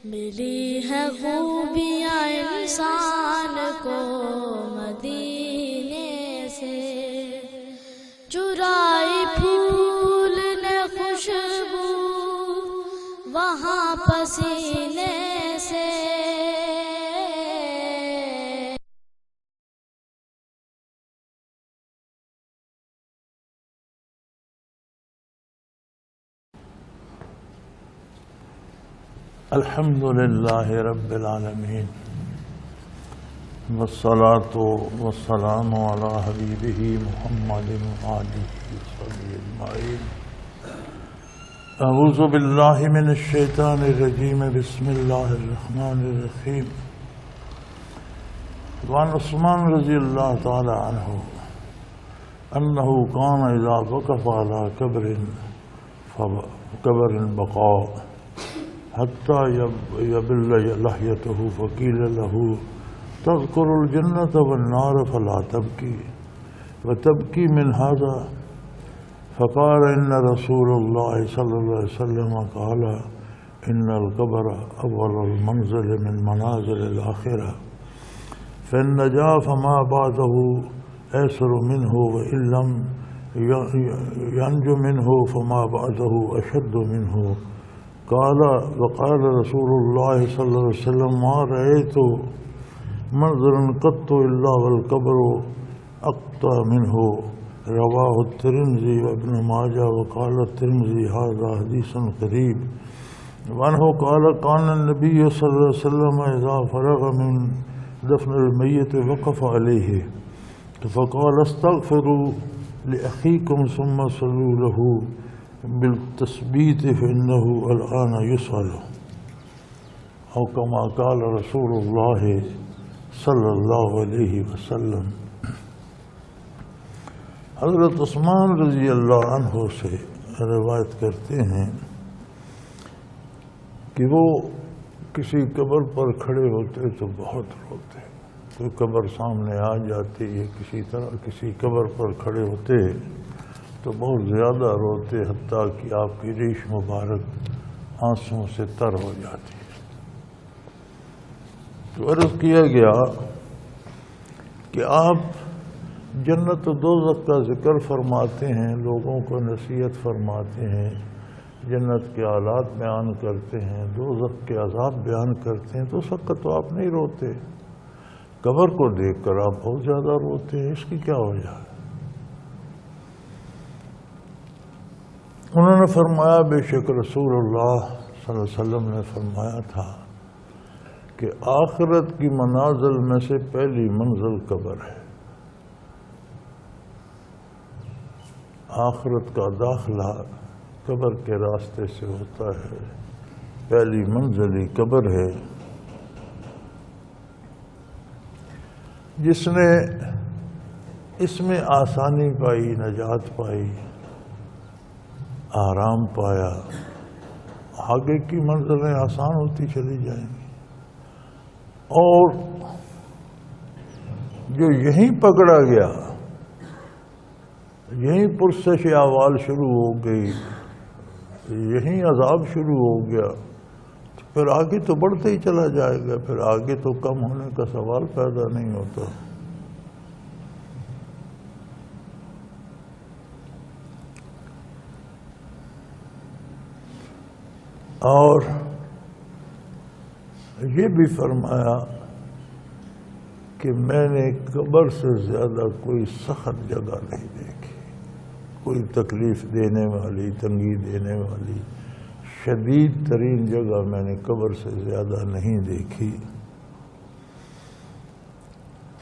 ملی ہے خوبیاں انسان کو مدینے سے، چرائی پھول نے خوشبو وہاں پسینے سے۔ الحمد للہ رب العالمین والصلاة والسلام علی حبیبہ محمد وآلہ وصحبہ اجمعین۔ اعوذ باللہ من الشیطان الرجیم، بسم اللہ الرحمن الرحیم۔ وعن عثمان رضی اللہ تعالی عنہ انہ کان اذا وقف علی قبر بقاء حتى يبل لحيته فقيل له تذكر الجنة والنار فلا تبكي وتبكي من هذا، فقال إن رسول الله صلى الله عليه وسلم قال إن القبر أول المنزل من منازل الآخرة، فإن نجا فما بعده أيسر منه، وإن لم ينج منه فما بعده أشد منه۔ وقال رسول الله صلى الله عليه وسلم ما رأيت منظرا قط إلا والقبر أقطع منه، رواه الترمذي وابن ماجه، وقال الترمذي هذا حديث غريب۔ وعنه قال كان النبي صلى الله عليه وسلم إذا فرغ من دفن الميت وقف عليه فقال استغفروا لأخيكم ثم صلوا له بالتثبیت فإنه الآن يسأل، او كما قال رسول اللہ صلی اللہ علیہ وسلم۔ حضرت عثمان رضی اللہ عنہ سے روایت کرتے ہیں کہ وہ کسی قبر پر کھڑے ہوتے تو بہت روتے، کوئی قبر سامنے آ جاتی ہے کسی طرح کسی قبر پر کھڑے ہوتے تو بہت زیادہ روتے، حتیٰ کہ آپ کی ریش مبارک آنسوں سے تر ہو جاتی ہے۔ تو عرض کیا گیا کہ آپ جنت و دوزخ کا ذکر فرماتے ہیں، لوگوں کو نصیحت فرماتے ہیں، جنت کے حالات بیان کرتے ہیں، دوزخ کے عذاب بیان کرتے ہیں، تو اس وقت تو آپ نہیں روتے، قبر کو دیکھ کر آپ بہت زیادہ روتے ہیں، اس کی کیا وجہ ہے؟ انہوں نے فرمایا بے شک رسول اللہ صلی اللہ علیہ وسلم نے فرمایا تھا کہ آخرت کی منازل میں سے پہلی منزل قبر ہے۔ آخرت کا داخلہ قبر کے راستے سے ہوتا ہے، پہلی منزل ہی قبر ہے۔ جس نے اس میں آسانی پائی، نجات پائی، آرام پایا، آگے کی منزلیں آسان ہوتی چلی جائیں گی، اور جو یہیں پکڑا گیا، یہیں پرسش احوال شروع ہو گئی، یہیں عذاب شروع ہو گیا، تو پھر آگے تو بڑھتے ہی چلا جائے گا، پھر آگے تو کم ہونے کا سوال پیدا نہیں ہوتا۔ اور یہ بھی فرمایا کہ میں نے قبر سے زیادہ کوئی سخت جگہ نہیں دیکھی، کوئی تکلیف دینے والی، تنگی دینے والی، شدید ترین جگہ میں نے قبر سے زیادہ نہیں دیکھی۔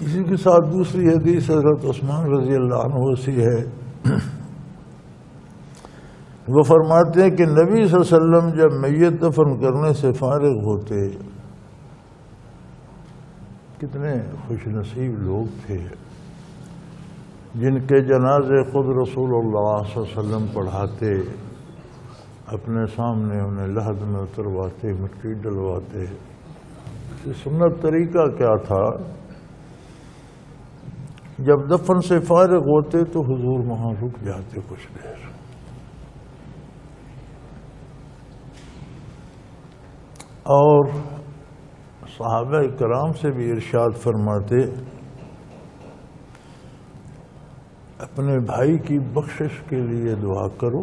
اسی کے ساتھ دوسری حدیث حضرت عثمان رضی اللہ عنہ سے ہے، وہ فرماتے ہیں کہ نبی صلی اللہ علیہ وسلم جب میت دفن کرنے سے فارغ ہوتے، کتنے خوش نصیب لوگ تھے جن کے جنازے خود رسول اللہ صلی اللہ علیہ وسلم پڑھاتے، اپنے سامنے انہیں لحد میں اترواتے، مٹی ڈلواتے۔ سنت طریقہ کیا تھا؟ جب دفن سے فارغ ہوتے تو حضور وہاں رک جاتے کچھ دیر، اور صحابہ کرام سے بھی ارشاد فرماتے اپنے بھائی کی بخشش کے لیے دعا کرو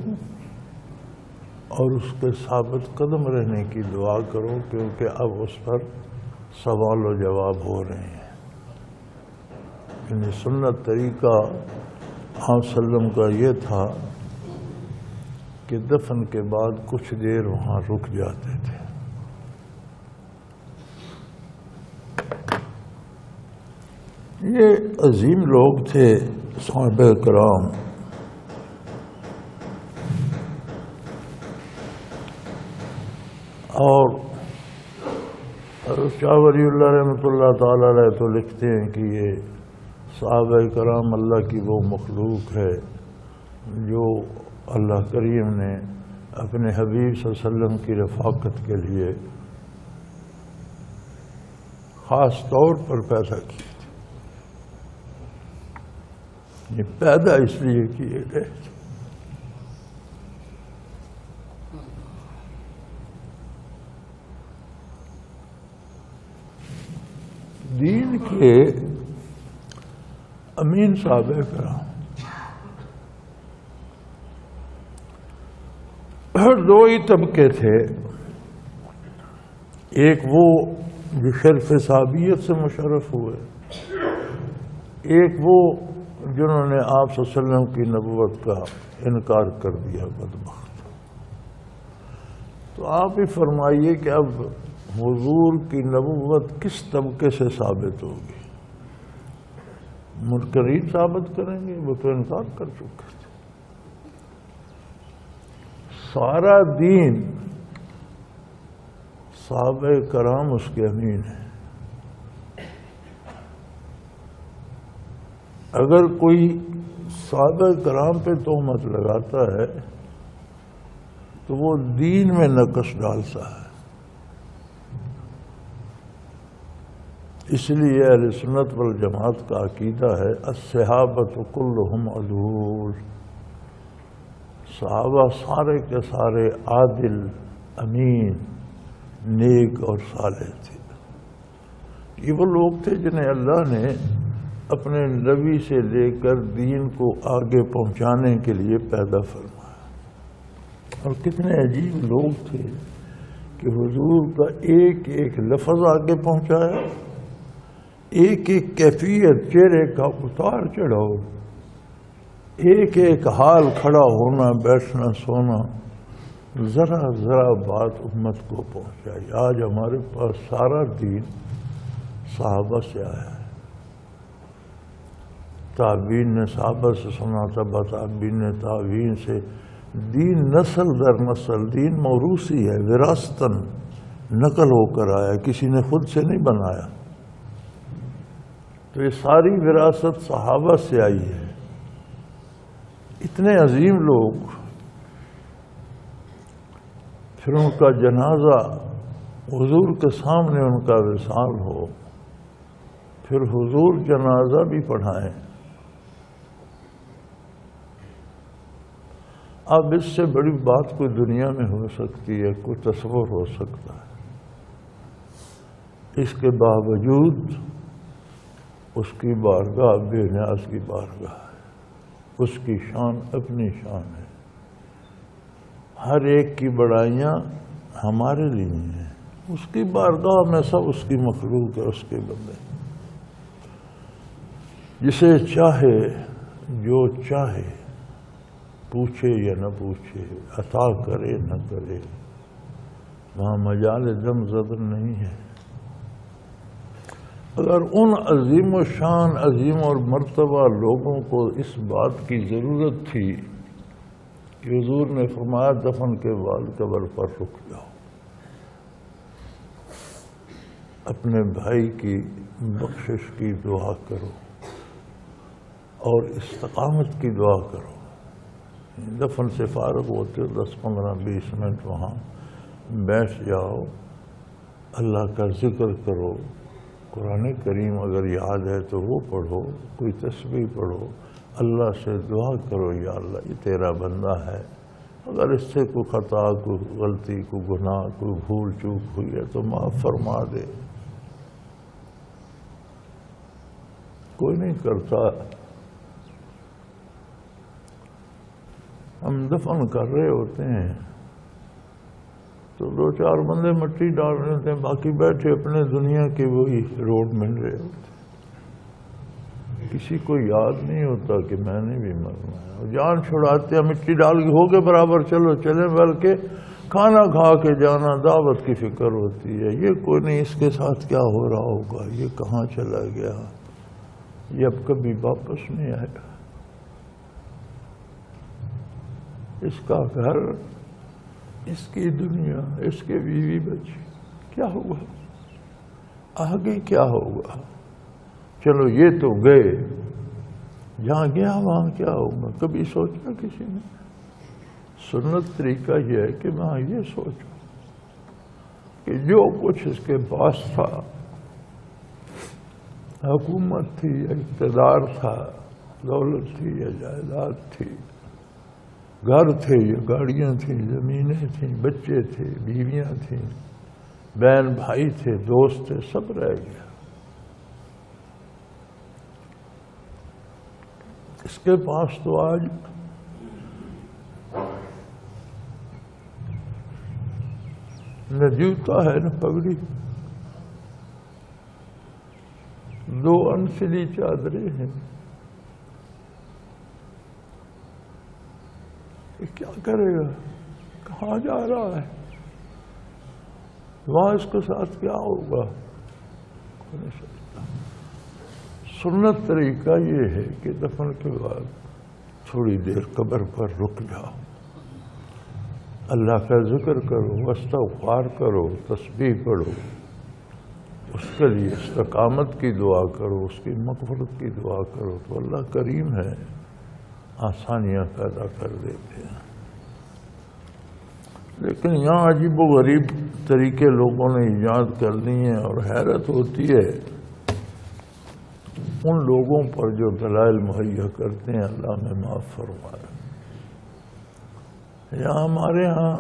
اور اس کے ثابت قدم رہنے کی دعا کرو، کیونکہ اب اس پر سوال و جواب ہو رہے ہیں۔ یعنی سنت طریقہ آپ صلی اللہ علیہ وسلم کا یہ تھا کہ دفن کے بعد کچھ دیر وہاں رک جاتے تھے۔ یہ عظیم لوگ تھے صحابہ کرام، اور شاہ ولی اللہ رحمۃ اللہ تعالی علیہ تو لکھتے ہیں کہ یہ صحابہ کرام اللہ کی وہ مخلوق ہے جو اللہ کریم نے اپنے حبیب صلی اللہ علیہ وسلم کی رفاقت کے لیے خاص طور پر پیدا کی تھی۔ یہ پیدا اس لیے کیے گئے تھے۔ دین کے امین صحابہ کرام دو ہی طبقے تھے، ایک وہ جو شرف صحابیت سے مشرف ہوئے، ایک وہ جنہوں نے آپ صلی اللہ علیہ وسلم کی نبوت کا انکار کر دیا، بدبخت۔ تو آپ ہی فرمائیے کہ اب حضور کی نبوت کس طبقے سے ثابت ہوگی؟ منکرین ثابت کریں گے، وہ تو انکار کر چکے تھے۔ سارا دین صحابہ کرام اس کے امین ہیں۔ اگر کوئی صحابہ کرام پہ تہمت لگاتا ہے تو وہ دین میں نقص ڈالتا ہے۔ اس لیے اہل سنت والجماعت کا عقیدہ ہے الصحابۃ کلہم عدول، صحابہ سارے کے سارے عادل، امین، نیک اور صالح تھے۔ یہ وہ لوگ تھے جنہیں اللہ نے اپنے نبی سے لے کر دین کو آگے پہنچانے کے لیے پیدا فرمایا۔ اور کتنے عجیب لوگ تھے کہ حضور کا ایک ایک لفظ آگے پہنچایا، ایک ایک کیفیت، چہرے کا اتار چڑھاؤ، ایک ایک حال، کھڑا ہونا، بیٹھنا، سونا، ذرا ذرا بات امت کو پہنچائی۔ آج ہمارے پاس سارا دین صحابہ سے آیا ہے۔ تابعین نے صحابہ سے سنا، تبع تابعین نے تابعین سے۔ دین نسل در نسل، دین موروثی ہے، وراثتاً نقل ہو کر آیا، کسی نے خود سے نہیں بنایا۔ تو یہ ساری وراثت صحابہ سے آئی ہے۔ اتنے عظیم لوگ، پھر ان کا جنازہ حضور کے سامنے ان کا وصال ہو، پھر حضور جنازہ بھی پڑھائیں۔ اب اس سے بڑی بات کوئی دنیا میں ہو سکتی ہے، کوئی تصور ہو سکتا ہے؟ اس کے باوجود اس کی بارگاہ بے نیاز کی بارگاہ ہے، اس کی شان اپنی شان ہے۔ ہر ایک کی بڑائیاں ہمارے لیے ہیں، اس کی بارگاہ میں سب اس کی مخلوق ہے، اس کے بندے۔ جسے چاہے جو چاہے، پوچھے یا نہ پوچھے، عطا کرے نہ کرے، وہاں مجال دم زدر نہیں ہے۔ اگر ان عظیم و شان، عظیم اور مرتبہ لوگوں کو اس بات کی ضرورت تھی کہ حضور نے فرمایا دفن کے بعد قبر پر رک جاؤ، اپنے بھائی کی بخشش کی دعا کرو اور استقامت کی دعا کرو۔ دفن سے فارغ ہوتے 10-15-20 منٹ وہاں بیٹھ جاؤ، اللہ کا ذکر کرو، قرآن کریم اگر یاد ہے تو وہ پڑھو، کوئی تسبیح پڑھو، اللہ سے دعا کرو، یا اللہ یہ تیرا بندہ ہے، اگر اس سے کوئی خطا، کوئی غلطی، کوئی گناہ، کوئی بھول چوک ہوئی ہے تو معاف فرما دے۔ کوئی نہیں کرتا۔ ہم دفن کر رہے ہوتے ہیں تو دو چار بندے مٹی ڈال رہے ہوتے ہیں، باقی بیٹھے اپنے دنیا کے وہی روڈ مل رہے ہوتے ہیں۔ کسی کو یاد نہیں ہوتا کہ میں نے بھی مرنا ہے، جان چھڑاتے ہیں، مٹی ڈال کے ہو کے برابر چلو چلیں، بلکہ کھانا کھا کے جانا، دعوت کی فکر ہوتی ہے۔ یہ کوئی نہیں اس کے ساتھ کیا ہو رہا ہوگا، یہ کہاں چلا گیا، یہ اب کبھی واپس نہیں آئے گا۔ اس کا گھر، اس کی دنیا، اس کے بیوی بچے، کیا ہوگا آگے، کیا ہوگا؟ چلو یہ تو گئے، جہاں گیا وہاں کیا ہوگا؟ کبھی سوچا کسی نے؟ سنت طریقہ یہ ہے کہ وہاں یہ سوچو کہ جو کچھ اس کے پاس تھا، حکومت تھی یا اقتدار تھا، دولت تھی یا جائیداد تھی، گھر تھے یا گاڑیاں تھیں، زمینیں تھیں، بچے تھے، بیویاں تھیں، بہن بھائی تھے، دوست تھے، سب رہ گیا۔ اس کے پاس تو آج نہ جوتا ہے نہ پگڑی، دو انسلی چادریں ہیں۔ کیا کرے گا؟ کہاں جا رہا ہے؟ وہاں اس کے ساتھ کیا ہوگا؟ کوئی نہیں سکتا۔ سنت طریقہ یہ ہے کہ دفن کے بعد تھوڑی دیر قبر پر رک جاؤ، اللہ کا ذکر کرو، استغفار کرو، تسبیح پڑھو، اس کے لیے استقامت کی دعا کرو، اس کی مغفرت کی دعا کرو، تو اللہ کریم ہے، آسانیاں پیدا کر دیتے ہیں۔ لیکن یہاں عجیب و غریب طریقے لوگوں نے ایجاد کر دی ہیں، اور حیرت ہوتی ہے ان لوگوں پر جو دلائل مہیا کرتے ہیں، اللہ میں معاف فرمائے۔ یہاں ہمارے یہاں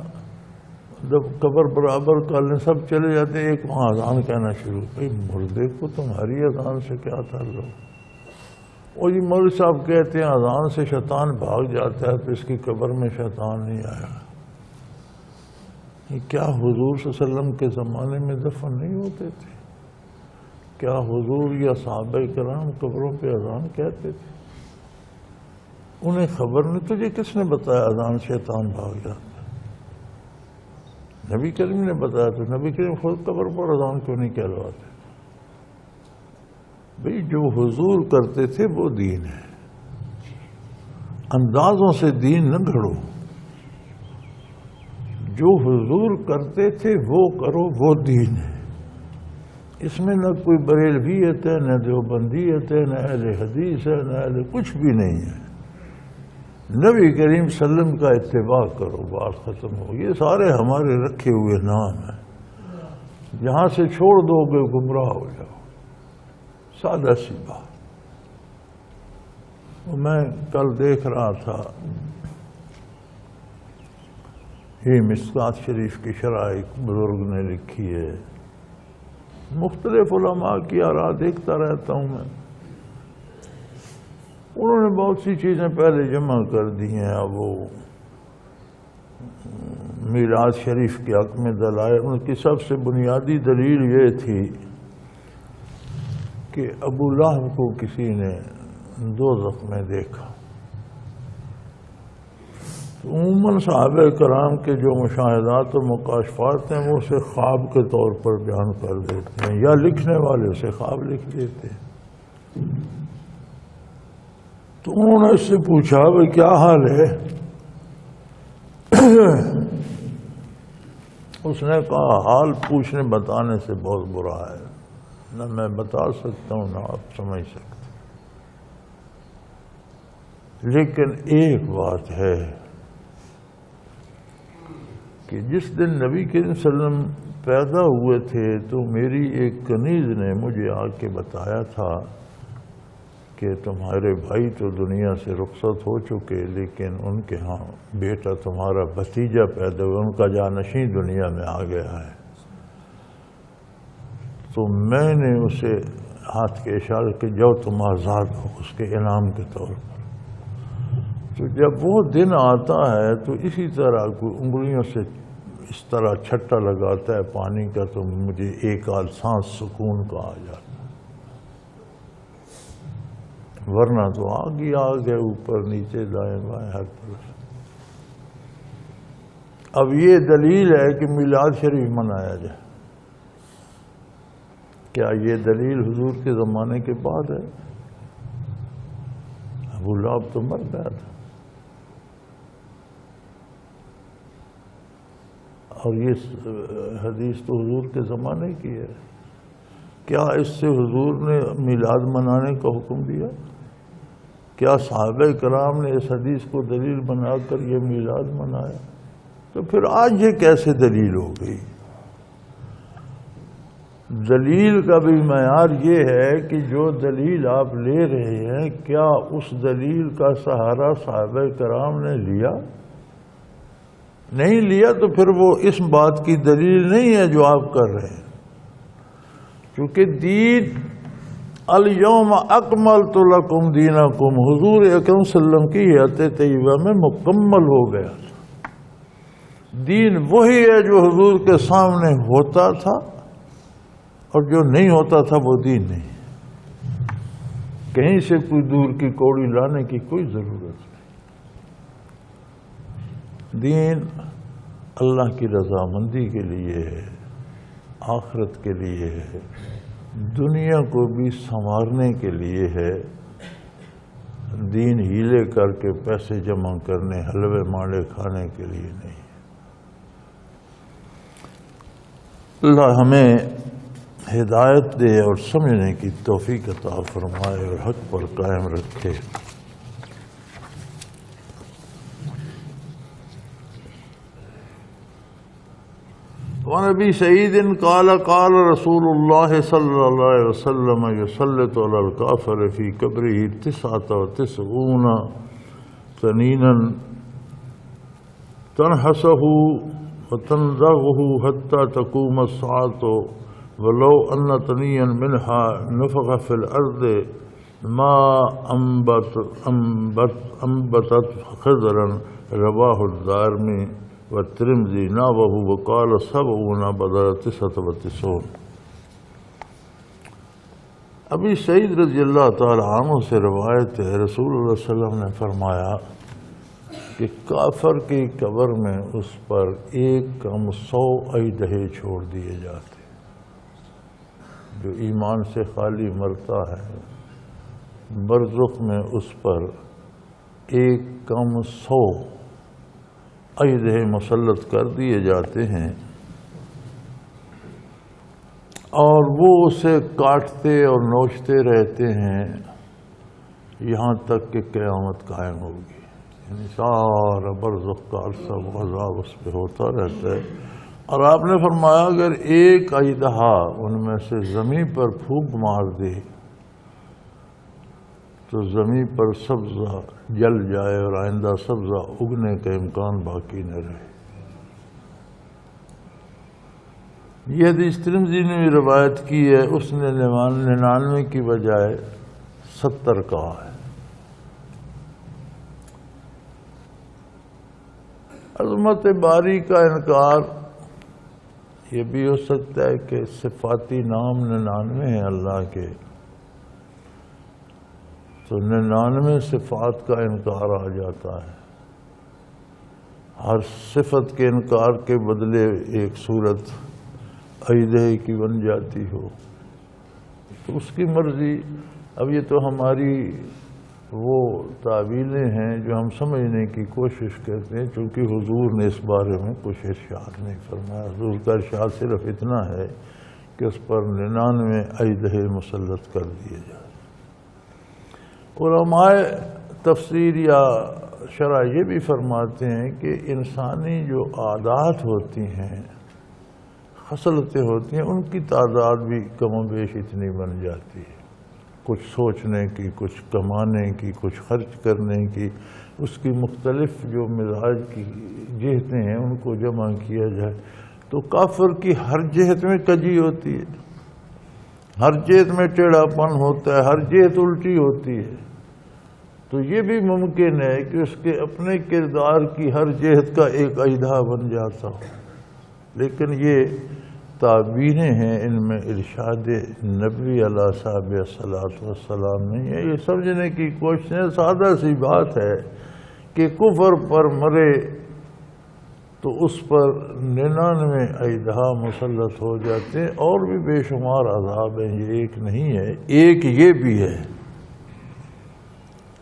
جب قبر برابر کر لیں سب چلے جاتے ہیں، ایک وہاں اذان کہنا شروع، بھائی مردے کو تمہاری اذان سے کیا تعلق؟ اور یہ مولوی صاحب کہتے ہیں اذان سے شیطان بھاگ جاتا ہے تو اس کی قبر میں شیطان نہیں آیا۔ یہ کیا حضور صلی اللہ علیہ وسلم کے زمانے میں دفن نہیں ہوتے تھے؟ کیا حضور یا صحابہ کرام قبروں پہ اذان کہتے تھے؟ انہیں خبر نہیں، تجھے کس نے بتایا اذان شیطان بھاگ جاتا ہے؟ نبی کریم نے بتایا، تو نبی کریم خود قبر پر اذان کیوں نہیں کہلواتے؟ بھئی جو حضور کرتے تھے وہ دین ہے، اندازوں سے دین نہ گھڑو، جو حضور کرتے تھے وہ کرو، وہ دین ہے۔ اس میں نہ کوئی بریلویت ہے، نہ دیوبندیت ہے، نہ اہل حدیث ہے، نہ اہل کچھ بھی نہیں ہے۔ نبی کریم صلی اللہ علیہ وسلم کا اتباع کرو، بات ختم ہو۔ یہ سارے ہمارے رکھے ہوئے نام ہیں، جہاں سے چھوڑ دو گے گمراہ ہو جاؤ، سادہ سی بات۔ میں کل دیکھ رہا تھا یہ مصباح شریف کی شرح ایک بزرگ نے لکھی ہے، مختلف علماء کی آراء دیکھتا رہتا ہوں میں، انہوں نے بہت سی چیزیں پہلے جمع کر دی ہیں۔ اب وہ میلاد شریف کے حق میں دلائل، ان کی سب سے بنیادی دلیل یہ تھی کہ ابو لہب کو کسی نے دوزخ میں دیکھا۔ عموماً صحابہ کرام کے جو مشاہدات اور مکاشفات ہیں وہ اسے خواب کے طور پر بیان کر دیتے ہیں، یا لکھنے والے اسے خواب لکھ دیتے ہیں۔ تو انہوں نے اس سے پوچھا بھئی کیا حال ہے؟ اس نے کہا حال پوچھنے بتانے سے بہت برا ہے، نہ میں بتا سکتا ہوں نہ آپ سمجھ سکتے، لیکن ایک بات ہے کہ جس دن نبی کریم صلی اللہ علیہ وسلم پیدا ہوئے تھے تو میری ایک کنیز نے مجھے آ کے بتایا تھا کہ تمہارے بھائی تو دنیا سے رخصت ہو چکے، لیکن ان کے ہاں بیٹا تمہارا بھتیجا پیدا ہوا، ان کا جانشین دنیا میں آ گیا ہے، تو میں نے اسے ہاتھ کے اشارے کہ جو تم آزاد ہو، اس کے انعام کے طور پر۔ تو جب وہ دن آتا ہے تو اسی طرح کوئی انگلیوں سے اس طرح چھٹا لگاتا ہے پانی کا، تو مجھے ایک آدھ سانس سکون کا آ جاتا، ورنہ تو آگ ہی آگ ہے، اوپر نیچے دائیں بائیں ہر طرف۔ اب یہ دلیل ہے کہ میلاد شریف منایا جائے، کیا یہ دلیل حضور کے زمانے کے بعد ہے؟ ابو لہب تو مر گیا تھا، اور یہ حدیث تو حضور کے زمانے کی ہے۔ کیا اس سے حضور نے میلاد منانے کا حکم دیا؟ کیا صحابہ کرام نے اس حدیث کو دلیل بنا کر یہ میلاد منایا؟ تو پھر آج یہ کیسے دلیل ہو گئی؟ دلیل کا بھی معیار یہ ہے کہ جو دلیل آپ لے رہے ہیں، کیا اس دلیل کا سہارا صحابہ کرام نے لیا؟ نہیں لیا تو پھر وہ اس بات کی دلیل نہیں ہے جو آپ کر رہے ہیں، کیونکہ دین الیوم اکملت لکم دینکم حضور اکرم صلی اللہ علیہ وسلم کی حیات طیبہ میں مکمل ہو گیا۔ دین وہی ہے جو حضور کے سامنے ہوتا تھا، اور جو نہیں ہوتا تھا وہ دین نہیں۔ کہیں سے کوئی دور کی کوڑی لانے کی کوئی ضرورت نہیں۔ دین اللہ کی رضامندی کے لیے ہے، آخرت کے لیے ہے، دنیا کو بھی سنوارنے کے لیے ہے۔ دین ہیلے کر کے پیسے جمع کرنے، حلوے ماڑے کھانے کے لیے نہیں۔ اللہ ہمیں ہدایت دے اور سمجھنے کی توفیق عطا فرمائے اور حق پر قائم رکھے۔ وعن ابی سعید قال قال رسول اللہ صلی اللہ علیہ وسلم یسلط علی الکافر فی قبرہ 99 تنینا تنحسہ وتنزغه حتى تقوم الساعة ولو أن تنيا منها نفخ في الأرض ما أنبتت خضرا رواه الدارمي والترمذي نحوه وقال 70 بدل 99۔ ابی سعید رضی اللہ تعالی عنہ سے روایت ہے، رسول اللہ صلی اللہ علیہ وسلم نے فرمایا کہ کافر کی قبر میں اس پر 100 اژدہے چھوڑ دیے جاتے، جو ایمان سے خالی مرتا ہے برزخ میں اس پر 100 اژدہے مسلط کر دیے جاتے ہیں، اور وہ اسے کاٹتے اور نوچتے رہتے ہیں یہاں تک کہ قیامت قائم ہوگی۔ یعنی سارا برزخ کا عرصہ و عذاب اس پہ ہوتا رہتا ہے۔ اور آپ نے فرمایا اگر ایک اژدہا ان میں سے زمین پر پھونک مار دے تو زمین پر سبزہ جل جائے اور آئندہ سبزہ اگنے کا امکان باقی نہ رہے۔ یہ حدیث ترمذی نے بھی روایت کی ہے، اس نے 99 کی بجائے 70 کہا ہے۔ عظمت باری کا انکار یہ بھی ہو سکتا ہے کہ صفاتی نام 99 ہیں اللہ کے، تو 99 صفات کا انکار آ جاتا ہے۔ ہر صفت کے انکار کے بدلے ایک صورت اژدہے کی بن جاتی ہو، تو اس کی مرضی۔ اب یہ تو ہماری وہ تعویلیں ہیں جو ہم سمجھنے کی کوشش کرتے ہیں، چونکہ حضور نے اس بارے میں کچھ ارشاد نہیں فرمایا۔ حضور کا ارشاد صرف اتنا ہے کہ اس پر 99 اژدہے مسلط کر دیے جائیں۔ علماء تفسیر یا شرح یہ بھی فرماتے ہیں کہ انسانی جو عادات ہوتی ہیں، خصلتیں ہوتی ہیں، ان کی تعداد بھی کم و بیش اتنی بن جاتی ہے۔ کچھ سوچنے کی، کچھ کمانے کی، کچھ خرچ کرنے کی، اس کی مختلف جو مزاج کی جہتیں ہیں ان کو جمع کیا جائے تو کافر کی ہر جہت میں کجی ہوتی ہے، ہر جہت میں ٹیڑھا پن ہوتا ہے، ہر جہت الٹی ہوتی ہے۔ تو یہ بھی ممکن ہے کہ اس کے اپنے کردار کی ہر جہت کا ایک اجزا بن جاتا ہو، لیکن یہ تعبیریں ہیں، ان میں ارشاد نبی علیہ صاحب الصلاۃ والسلام نہیں ہے۔ یہ سمجھنے کی کوشش ہے، سادہ سی بات ہے کہ کفر پر مرے تو اس پر 99 اجزا مسلط ہو جاتے ہیں، اور بھی بے شمار عذاب ہیں، یہ ایک نہیں ہے۔ ایک یہ بھی ہے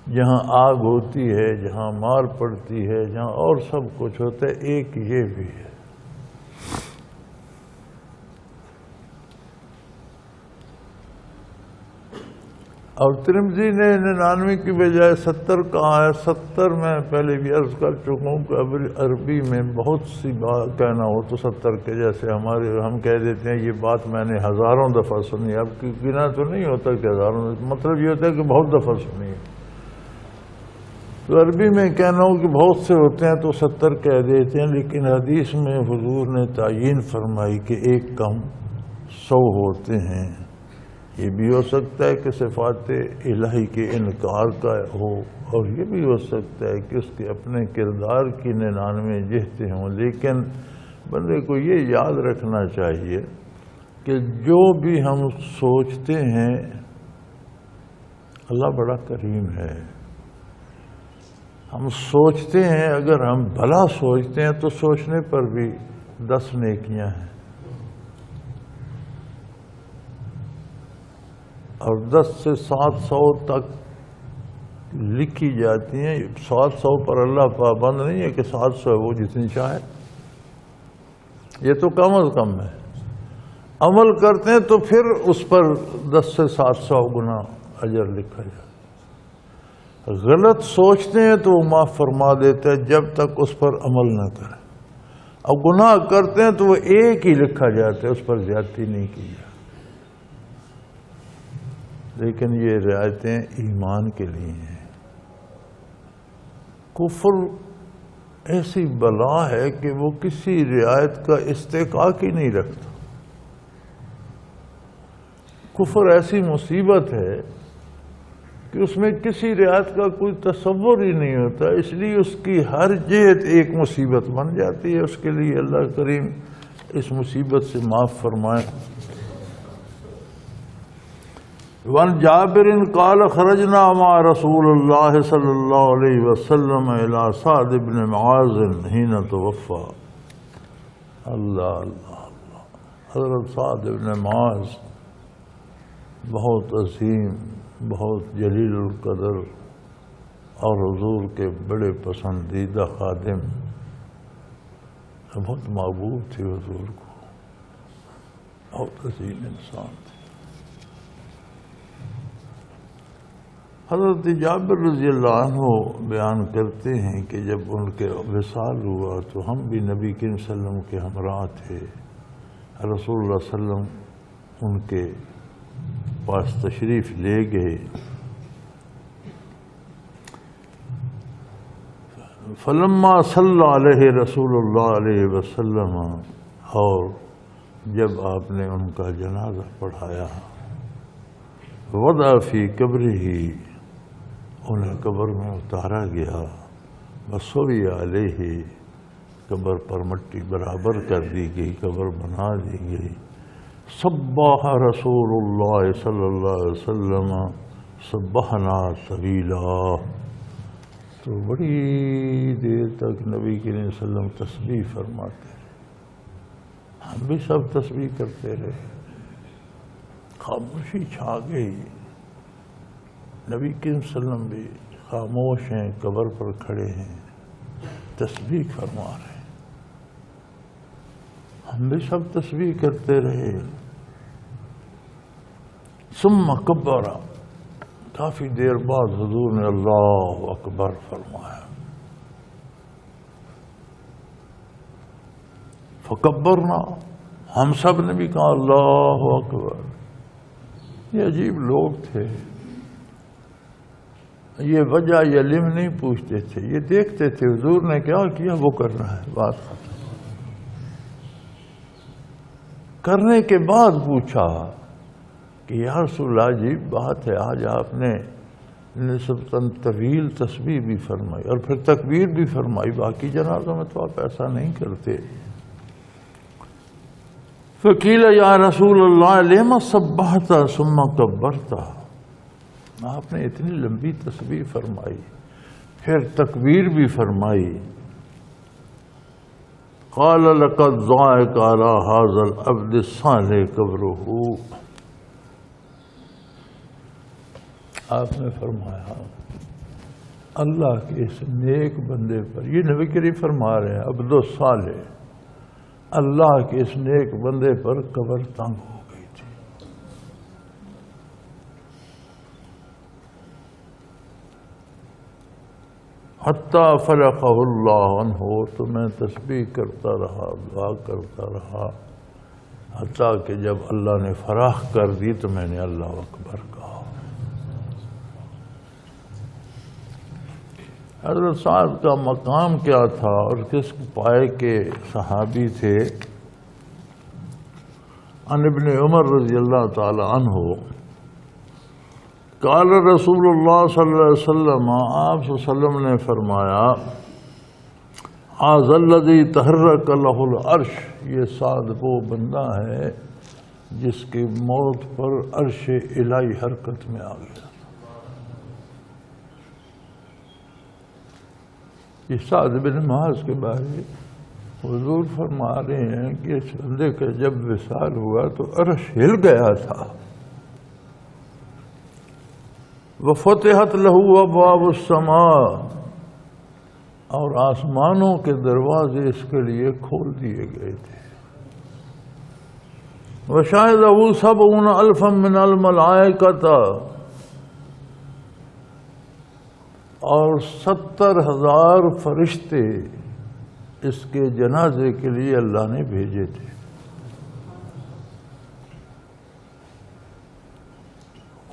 جہاں آگ ہوتی ہے، جہاں مار پڑتی ہے، جہاں اور سب کچھ ہوتا ہے، ایک یہ بھی ہے۔ اور ترمذی نے 99 کی بجائے 70 کہا ہے۔ 70 میں پہلے بھی عرض کر چکا ہوں کہ عربی میں بہت سی بات کہنا ہو تو 70 کے جیسے ہم کہہ دیتے ہیں یہ بات میں نے ہزاروں دفعہ سنی، اب کی گنا تو نہیں ہوتا کہ ہزاروں، مطلب یہ ہوتا ہے کہ بہت دفعہ سنی ہے۔ تو عربی میں کہنا ہو کہ بہت سے ہوتے ہیں تو 70 کہہ دیتے ہیں، لیکن حدیث میں حضور نے تعیین فرمائی کہ ایک کم 100 ہوتے ہیں۔ یہ بھی ہو سکتا ہے کہ صفات الہی کے انکار کا ہو، اور یہ بھی ہو سکتا ہے کہ اس کے اپنے کردار کی 99 جہتیں ہوں، لیکن بندے کو یہ یاد رکھنا چاہیے کہ جو بھی ہم سوچتے ہیں اللہ بڑا کریم ہے۔ ہم سوچتے ہیں، اگر ہم بھلا سوچتے ہیں تو سوچنے پر بھی 10 نیکیاں ہیں، اور 10 سے 700 تک لکھی جاتی ہیں۔ 700 پر اللہ پابند نہیں ہے کہ 700 ہے وہ جتنی چاہے، یہ تو کم از کم ہے۔ عمل کرتے ہیں تو پھر اس پر 10 سے 700 گنا اجر لکھا جاتا ہے۔ غلط سوچتے ہیں تو وہ معاف فرما دیتا ہے جب تک اس پر عمل نہ کرے، اور گناہ کرتے ہیں تو وہ ایک ہی لکھا جاتا ہے، اس پر زیادتی نہیں کی جاتی۔ لیکن یہ رعایتیں ایمان کے لیے ہیں۔ کفر ایسی بلا ہے کہ وہ کسی رعایت کا استحقاق ہی نہیں رکھتا۔ کفر ایسی مصیبت ہے کہ اس میں کسی رعایت کا کوئی تصور ہی نہیں ہوتا، اس لیے اس کی ہر جہت ایک مصیبت بن جاتی ہے۔ اس کے لیے اللہ کریم اس مصیبت سے معاف فرمائے۔ وعن جابر قال خرجنا مع رسول اللہ صلی اللہ علیہ وسلم الى سعد بن معاذ حين توفى۔ اللہ اللہ اللہ، حضرت سعد بن معاذ بہت عظیم، بہت جلیل القدر اور حضور کے بڑے پسندیدہ خادم، بہت محبوب تھے حضور کو، بہت عظیم انسان تھے۔ حضرت جابر رضی اللہ عنہ بیان کرتے ہیں کہ جب ان کے وصال ہوا تو ہم بھی نبی کریم صلی اللہ علیہ وسلم کے ہمراہ تھے۔ رسول اللہ صلی اللہ علیہ وسلم ان کے پاس تشریف لے گئے۔ فلما صلی علیہ رسول اللہ علیہ وسلم، اور جب آپ نے ان کا جنازہ پڑھایا، وضع فی قبرہ، انہیں قبر میں اتارا گیا، وصوی علیہ، قبر پر مٹی برابر کر دی گئی، قبر بنا دی گئی۔ صبح رسول اللہ صلی اللہ علیہ وسلم صبحنا طویلا، تو بڑی دیر تک نبی کریم صلی اللہ علیہ وسلم تسبیح فرماتے رہے، ہم بھی سب تسبیح کرتے رہے۔ خاموشی چھا گئی، نبی کریم صلی اللہ علیہ وسلم بھی خاموش ہیں، قبر پر کھڑے ہیں، تسبیح فرما رہے ہیں، ہم بھی سب تسبیح کرتے رہے۔ ثم کبر، کافی دیر بعد حضور نے اللہ اکبر فرمایا، فکبرنا، ہم سب نے بھی کہا اللہ اکبر۔ یہ عجیب لوگ تھے، یہ وجہ یہ علم نہیں پوچھتے تھے، یہ دیکھتے تھے حضور نے کیا کیا وہ کرنا ہے، بات ختم۔ کرنے کے بعد پوچھا کہ یا رسول اللہ عجیب بات ہے، آج آپ نے نسبتاً طویل تسبیح بھی فرمائی اور پھر تکبیر بھی فرمائی، باقی جنازوں میں تو آپ ایسا نہیں کرتے۔ فقیل یا رسول اللہ لم سبحت ثم کبرت، آپ نے اتنی لمبی تسبیح فرمائی پھر تکبیر بھی فرمائی۔ قال لقد ضاق على هذا العبد الصالح قبره، آپ نے فرمایا اللہ کے اس نیک بندے پر، یہ نبی کریم فرما رہے ہیں عبد الصالح، اللہ کے اس نیک بندے پر قبر تنگ ہو گئی تھی۔ حتی فرقہ اللہ عنہ، تو میں تسبیح کرتا رہا، دعا کرتا رہا، حتیٰ کہ جب اللہ نے فراخ کر دی تو میں نے اللہ اکبر کہا۔ حضرت سعد کا مقام کیا تھا اور کس پائے کے صحابی تھے؟ عن ابن عمر رضی اللہ تعالی عنہ قال رسول اللہ صلی اللہ علیہ وسلم، آپ صلی اللہ علیہ وسلم نے فرمایا ھذا الذی تحرک لہ العرش، یہ سعد وہ بندہ ہے جس کی موت پر عرش الہی حرکت میں آ گیا۔ یہ سعد بن معاذ کے بارے حضور فرما رہے ہیں کہ اس بندے کا جب وصال ہوا تو عرش ہل گیا تھا۔ وفتحت لہ ابواب السماء، اور آسمانوں کے دروازے اس کے لیے کھول دیے گئے تھے۔ وشاہدہ 70,000 من الملائکۃ، اور 70,000 فرشتے اس کے جنازے کے لیے اللہ نے بھیجے تھے۔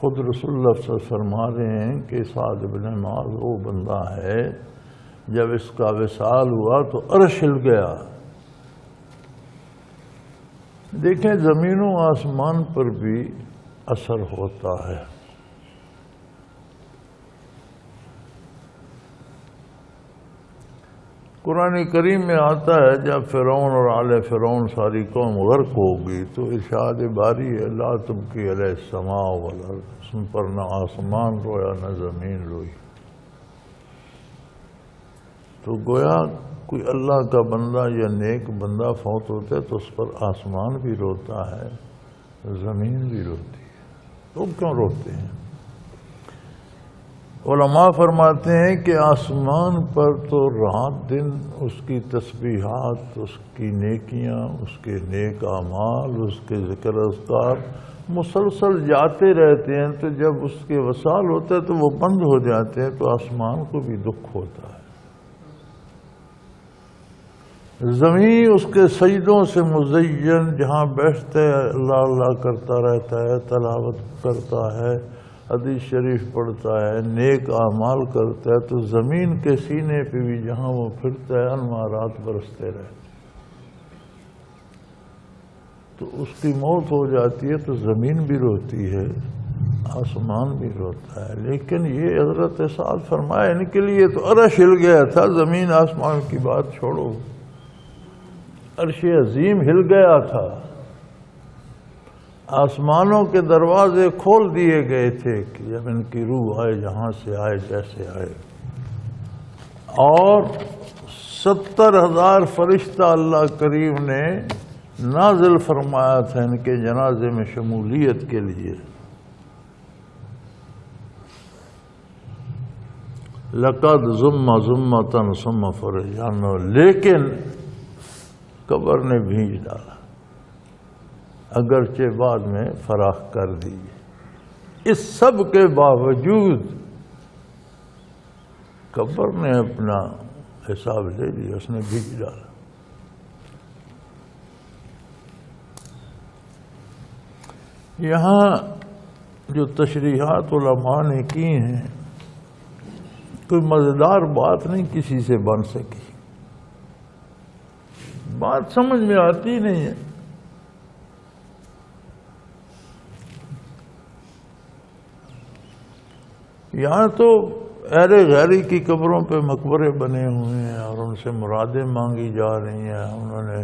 خود رسول اللہ صلی اللہ علیہ وسلم فرما رہے ہیں کہ سعد بن معاذ وہ بندہ ہے جب اس کا وصال ہوا تو عرش ہل گیا۔ دیکھیں زمین و آسمان پر بھی اثر ہوتا ہے۔ قرآن کریم میں آتا ہے جب فرعون اور آل فرعون ساری قوم غرق ہوگی تو ارشاد باری ہے لا تبکی علیہ السماء والارض، اس پر نہ آسمان رویا نہ زمین روئی۔ تو گویا کوئی اللہ کا بندہ یا نیک بندہ فوت ہوتا ہے تو اس پر آسمان بھی روتا ہے، زمین بھی روتی ہے۔ تو کیوں روتے ہیں؟ علماء فرماتے ہیں کہ آسمان پر تو رات دن اس کی تسبیحات، اس کی نیکیاں، اس کے نیک اعمال، اس کے ذکر اذکار مسلسل جاتے رہتے ہیں، تو جب اس کے وصال ہوتا ہے تو وہ بند ہو جاتے ہیں تو آسمان کو بھی دکھ ہوتا ہے۔ زمین اس کے سجدوں سے مزین، جہاں بیٹھتا ہے اللہ اللہ کرتا رہتا ہے، تلاوت کرتا ہے، حدیث شریف پڑھتا ہے، نیک اعمال کرتا ہے، تو زمین کے سینے پہ بھی جہاں وہ پھرتا ہے انوارات برستے رہتے۔ تو اس کی موت ہو جاتی ہے تو زمین بھی روتی ہے، آسمان بھی روتا ہے۔ لیکن یہ حضرت سعد فرمایا ان کے لیے تو عرش ہل گیا تھا، زمین آسمان کی بات چھوڑو، عرش عظیم ہل گیا تھا، آسمانوں کے دروازے کھول دیے گئے تھے کہ جب ان کی روح آئے جہاں سے آئے جیسے آئے، اور 70,000 فرشتہ اللہ کریم نے نازل فرمایا تھا ان کے جنازے میں شمولیت کے لیے۔ لقد ضم ضمۃ ثم فرجان، لیکن قبر نے بھیج ڈالا، اگرچہ بعد میں فراخ کر دی۔ اس سب کے باوجود قبر نے اپنا حساب لے لیا، اس نے بھیج ڈالا۔ یہاں جو تشریحات علماء نے کی ہیں کوئی مزیدار بات نہیں کسی سے بن سکی، بات سمجھ میں آتی نہیں ہے۔ یہاں تو اہل غیری کی قبروں پہ مقبرے بنے ہوئے ہیں اور ان سے مرادیں مانگی جا رہی ہیں، انہوں نے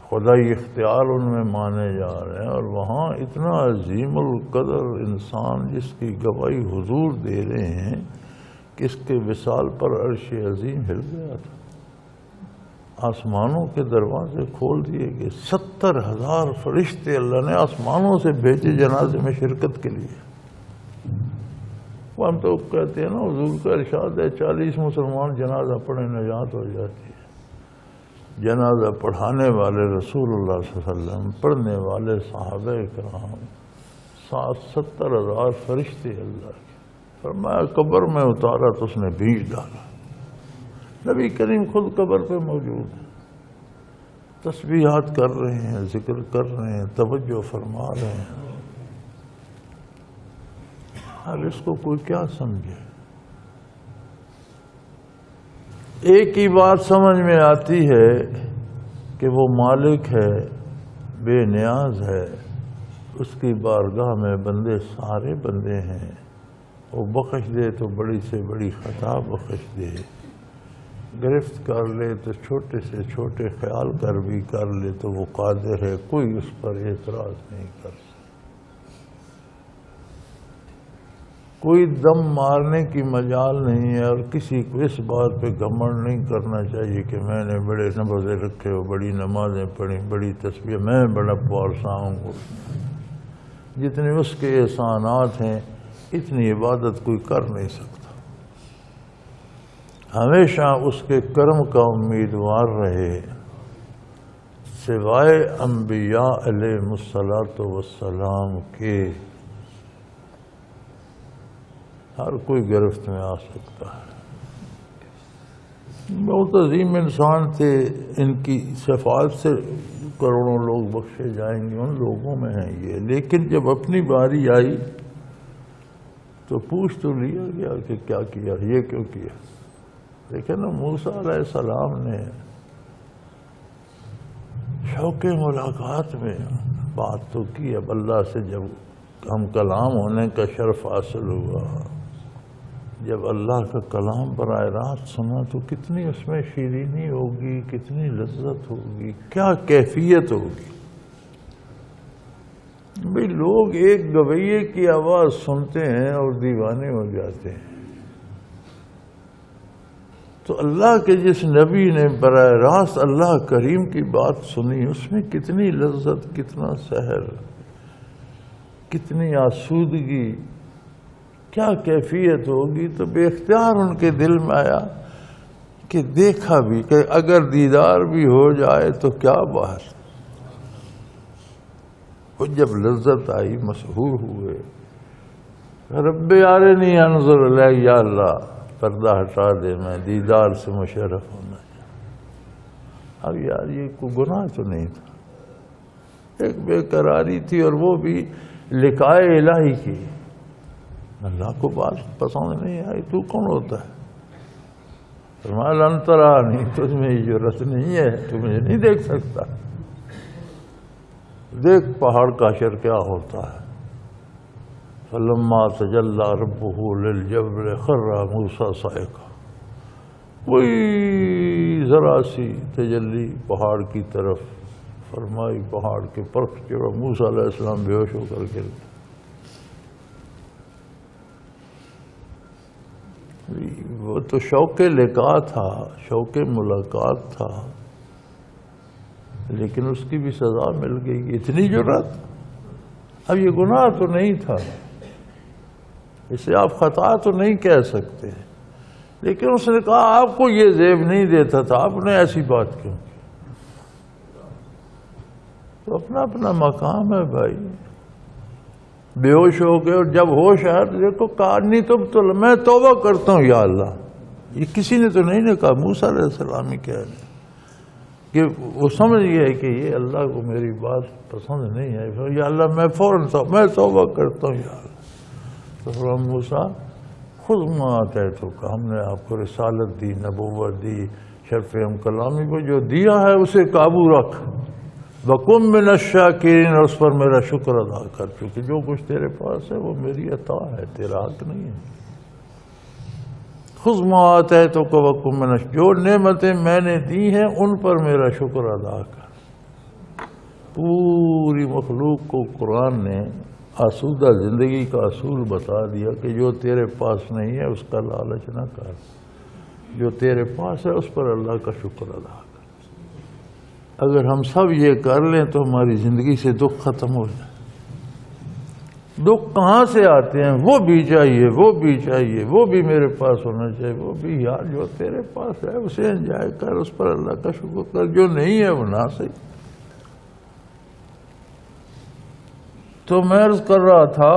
خدائی اختیار ان میں مانے جا رہے ہیں، اور وہاں اتنا عظیم القدر انسان جس کی گواہی حضور دے رہے ہیں کہ اس کے وصال پر عرش عظیم ہل گیا تھا، آسمانوں کے دروازے کھول دیے گئے، 70,000 فرشتے اللہ نے آسمانوں سے بھیجے جنازے میں شرکت کے لیے۔ ہم تو کہتے ہیں نا حضور کا ارشاد ہے 40 مسلمان جنازہ پڑھے نجات ہو جاتی ہے۔ جنازہ پڑھانے والے رسول اللہ صلی اللہ علیہ وسلم، پڑھنے والے صحابہ کرام، 70,000 فرشتے اللہ کے، فرمایا قبر میں اتارا تو اس نے بھیج ڈالا۔ نبی کریم خود قبر پہ موجود ہیں، تسبیحات کر رہے ہیں، ذکر کر رہے ہیں، توجہ فرما رہے ہیں۔ اب اس کو کوئی کیا سمجھے؟ ایک ہی بات سمجھ میں آتی ہے کہ وہ مالک ہے، بے نیاز ہے، اس کی بارگاہ میں بندے سارے بندے ہیں، وہ بخش دے تو بڑی سے بڑی خطا بخش دے، گرفت کر لے تو چھوٹے سے چھوٹے خیال کر بھی کر لے تو وہ قادر ہے، کوئی اس پر اعتراض نہیں کر سکتا۔ کوئی دم مارنے کی مجال نہیں ہے، اور کسی کو اس بات پہ گھمنڈ نہیں کرنا چاہیے کہ میں نے بڑے نمازیں رکھے ہو، بڑی نمازیں پڑھی، بڑی تسبیح، میں بڑا پارسا ہوں۔ جتنے اس کے احسانات ہیں اتنی عبادت کوئی کر نہیں سکتا۔ ہمیشہ اس کے کرم کا امیدوار رہے، سوائے انبیاء علیہ الصلاۃ والسلام کے ہر کوئی گرفت میں آ سکتا ہے۔ بہت عظیم انسان تھے، ان کی شفاعت سے کروڑوں لوگ بخشے جائیں گے، ان لوگوں میں ہیں یہ، لیکن جب اپنی باری آئی تو پوچھ تو لیا گیا کہ کیا کیا، یہ کیوں کیا۔ دیکھیں نا موسیٰ علیہ السلام نے شوق ملاقات میں بات تو کی، اب اللہ سے جب ہم کلام ہونے کا شرف حاصل ہوا، جب اللہ کا کلام براہ راست سنا تو کتنی اس میں شیرینی ہوگی، کتنی لذت ہوگی، کیا کیفیت ہوگی۔ بھئی لوگ ایک گویے کی آواز سنتے ہیں اور دیوانے ہو جاتے ہیں، تو اللہ کے جس نبی نے براہ راست اللہ کریم کی بات سنی، اس میں کتنی لذت، کتنا سحر، کتنی آسودگی، کیا کیفیت ہوگی۔ تو بے اختیار ان کے دل میں آیا کہ دیکھا بھی کہ اگر دیدار بھی ہو جائے تو کیا بات۔ وہ جب لذت آئی مسحور ہوئے، رب ارنی انظر الیک، یا اللہ پردہ ہٹا دے، میں دیدار سے مشرف ہونا چاہتا۔ اب یار یہ کوئی گناہ تو نہیں تھا، ایک بے قراری تھی، اور وہ بھی لقائے الہی کی۔ اللہ کو بات پسند نہیں آئی، تو کون ہوتا ہے؟ فرمایا لن ترانی، تجھ میں یہ جرأت نہیں ہے، تو مجھے نہیں دیکھ سکتا۔ دیکھ پہاڑ کا حشر کیا ہوتا ہے۔ فلما تجلی ربہ للجبل خر موسیٰ صعقا، کوئی ذرا سی تجلی پہاڑ کی طرف فرمائی، پہاڑ کے پرخ چڑھا، موسیٰ علیہ السلام بے ہوش ہو کر گر گئے۔ وہ تو شوق لقاء تھا، شوق ملاقات تھا، لیکن اس کی بھی سزا مل گئی۔ اتنی جرأت، اب یہ گناہ تو نہیں تھا، اسے آپ خطا تو نہیں کہہ سکتے، لیکن اس نے کہا آپ کو یہ زیب نہیں دیتا تھا، آپ نے ایسی بات کیوں کی؟ تو اپنا اپنا مقام ہے بھائی۔ بے ہوش ہو گئے، اور جب ہوش آیا تو دیکھو کہا نہیں تم تو میں توبہ کرتا ہوں یا اللہ۔ یہ کسی نے تو نہیں نے کہا، موسیٰ علیہ السلام ہی کہہ رہے کہ وہ سمجھ گئے کہ یہ اللہ کو میری بات پسند نہیں ہے، یا اللہ میں فوراً میں توبہ کرتا ہوں یا اللہ۔ تو موسیٰ خود آتا ہے تو ہم نے آپ کو رسالت دی، نبوت دی، شرف ہم کلامی کو جو دیا ہے اسے قابو رکھ، وَكُن مِّنَ الشَّاكِرِينَ، اور اس پر میرا شکر ادا کر، کیونکہ جو کچھ تیرے پاس ہے وہ میری عطا ہے، تیرا حق نہیں ہے۔ خُذْ مَا آتَيْتُكَ وَكُن مِّنَ، جو نعمتیں میں نے دی ہیں ان پر میرا شکر ادا کر۔ پوری مخلوق کو قرآن نے آسودہ زندگی کا اصول بتا دیا کہ جو تیرے پاس نہیں ہے اس کا لالچ نہ کر، جو تیرے پاس ہے اس پر اللہ کا شکر ادا کر۔ اگر ہم سب یہ کر لیں تو ہماری زندگی سے دکھ ختم ہو جائے۔ دکھ کہاں سے آتے ہیں؟ وہ بھی چاہیے، وہ بھی چاہیے، وہ بھی میرے پاس ہونا چاہیے، وہ بھی، یار جو تیرے پاس ہے اسے انجوائے کر، اس پر اللہ کا شکر کر، جو نہیں ہے وہ نہ صحیح۔ تو میں عرض کر رہا تھا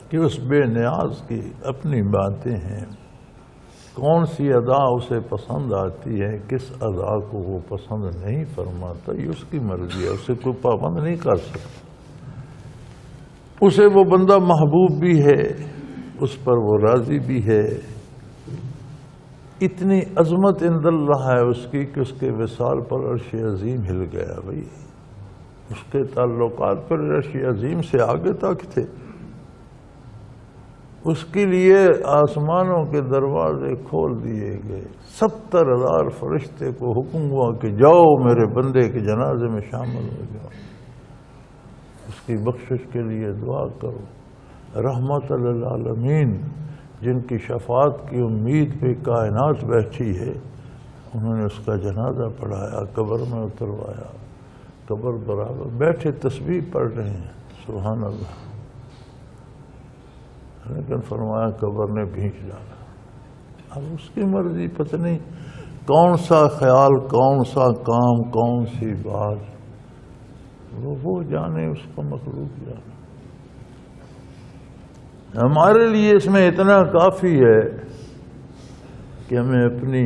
کہ اس بے نیاز کی اپنی باتیں ہیں، کون سی ادا اسے پسند آتی ہے، کس ادا کو وہ پسند نہیں فرماتا، یہ اس کی مرضی ہے، اسے کوئی پابند نہیں کر سکتا۔ اسے وہ بندہ محبوب بھی ہے، اس پر وہ راضی بھی ہے۔ اتنی عظمت عند اللہ ہے اس کی کہ اس کے وصال پر عرش عظیم ہل گیا۔ بھائی اس کے تعلقات پر عرش عظیم سے آگے تک تھے، اس کے لیے آسمانوں کے دروازے کھول دیے گئے، 70,000 فرشتے کو حکم ہوا کہ جاؤ میرے بندے کے جنازے میں شامل ہو جاؤ، اس کی بخشش کے لیے دعا کرو۔ رحمت للعالمین، جن کی شفاعت کی امید پہ کائنات بیٹھی ہے، انہوں نے اس کا جنازہ پڑھایا، قبر میں اتروایا، قبر برابر بیٹھے تسبیح پڑھ رہے ہیں، سبحان اللہ، لیکن فرمایا قبر نے بھینچ ڈالا۔ اب اس کی مرضی، پتہ نہیں کون سا خیال، کون سا کام، کون سی بات، وہ جانے، اس کا مخلوق جانے۔ ہمارے لیے اس میں اتنا کافی ہے کہ ہمیں اپنی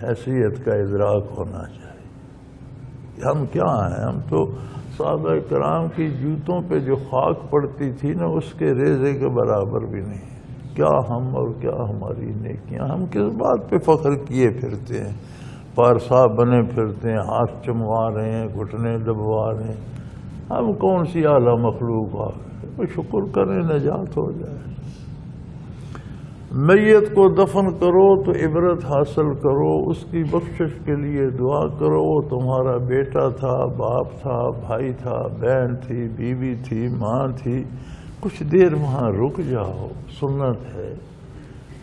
حیثیت کا ادراک ہونا چاہیے کہ ہم کیا ہیں۔ ہم تو صحابہ کرام کی جوتوں پہ جو خاک پڑتی تھی نا، اس کے ریزے کے برابر بھی نہیں۔ کیا ہم اور کیا ہماری نیکیاں، ہم کس بات پہ فخر کیے پھرتے ہیں، پارسا بنے پھرتے ہیں، ہاتھ چموا رہے ہیں، گھٹنے دبوا رہے ہیں۔ ہم کون سی اعلیٰ مخلوق آ گئے؟ شکر کریں نجات ہو جائے۔ میت کو دفن کرو تو عبرت حاصل کرو، اس کی بخشش کے لیے دعا کرو۔ وہ تمہارا بیٹا تھا، باپ تھا، بھائی تھا، بہن تھی، بیوی تھی، ماں تھی، کچھ دیر وہاں رک جاؤ، سنت ہے،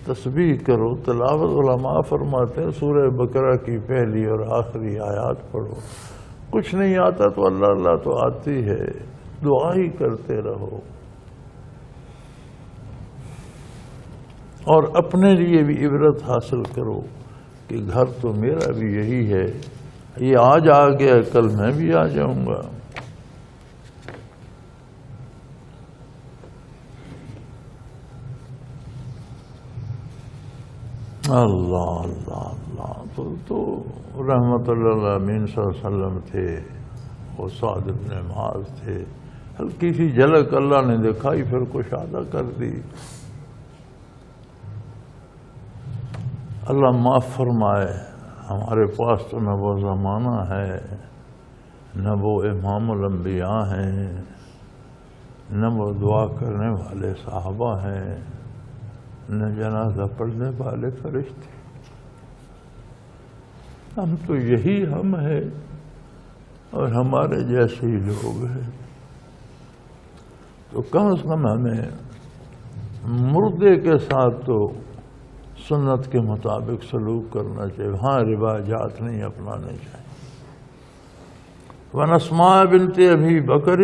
تسبیح کرو، تلاوت۔ علماء فرماتے ہیں سورہ بقرہ کی پہلی اور آخری آیات پڑھو۔ کچھ نہیں آتا تو اللہ اللہ تو آتی ہے، دعا ہی کرتے رہو۔ اور اپنے لیے بھی عبرت حاصل کرو کہ گھر تو میرا بھی یہی ہے، یہ آج آ گیا، کل میں بھی آ جاؤں گا۔ اللہ اللہ اللہ۔ تو رحمت اللہ امین صلی اللہ علیہ وسلم تھے، وہ سعد بن معاذ تھے، ہلکی سی جھلک اللہ نے دکھائی، پھر کشادہ کر دی۔ اللہ معاف فرمائے، ہمارے پاس تو نہ وہ زمانہ ہے، نہ وہ امام الانبیاء ہیں، نہ وہ دعا کرنے والے صحابہ ہیں، نہ جنازہ پڑھنے والے فرشتے۔ ہم تو یہی ہم ہیں اور ہمارے جیسے ہی لوگ ہیں۔ تو کم از کم ہمیں مردے کے ساتھ تو سنت کے مطابق سلوک کرنا چاہیے، ہاں رواجات نہیں اپنانے چاہیے۔ وَعَنْ أَسْمَاءَ بِنْتِ أَبِي بَكْرٍ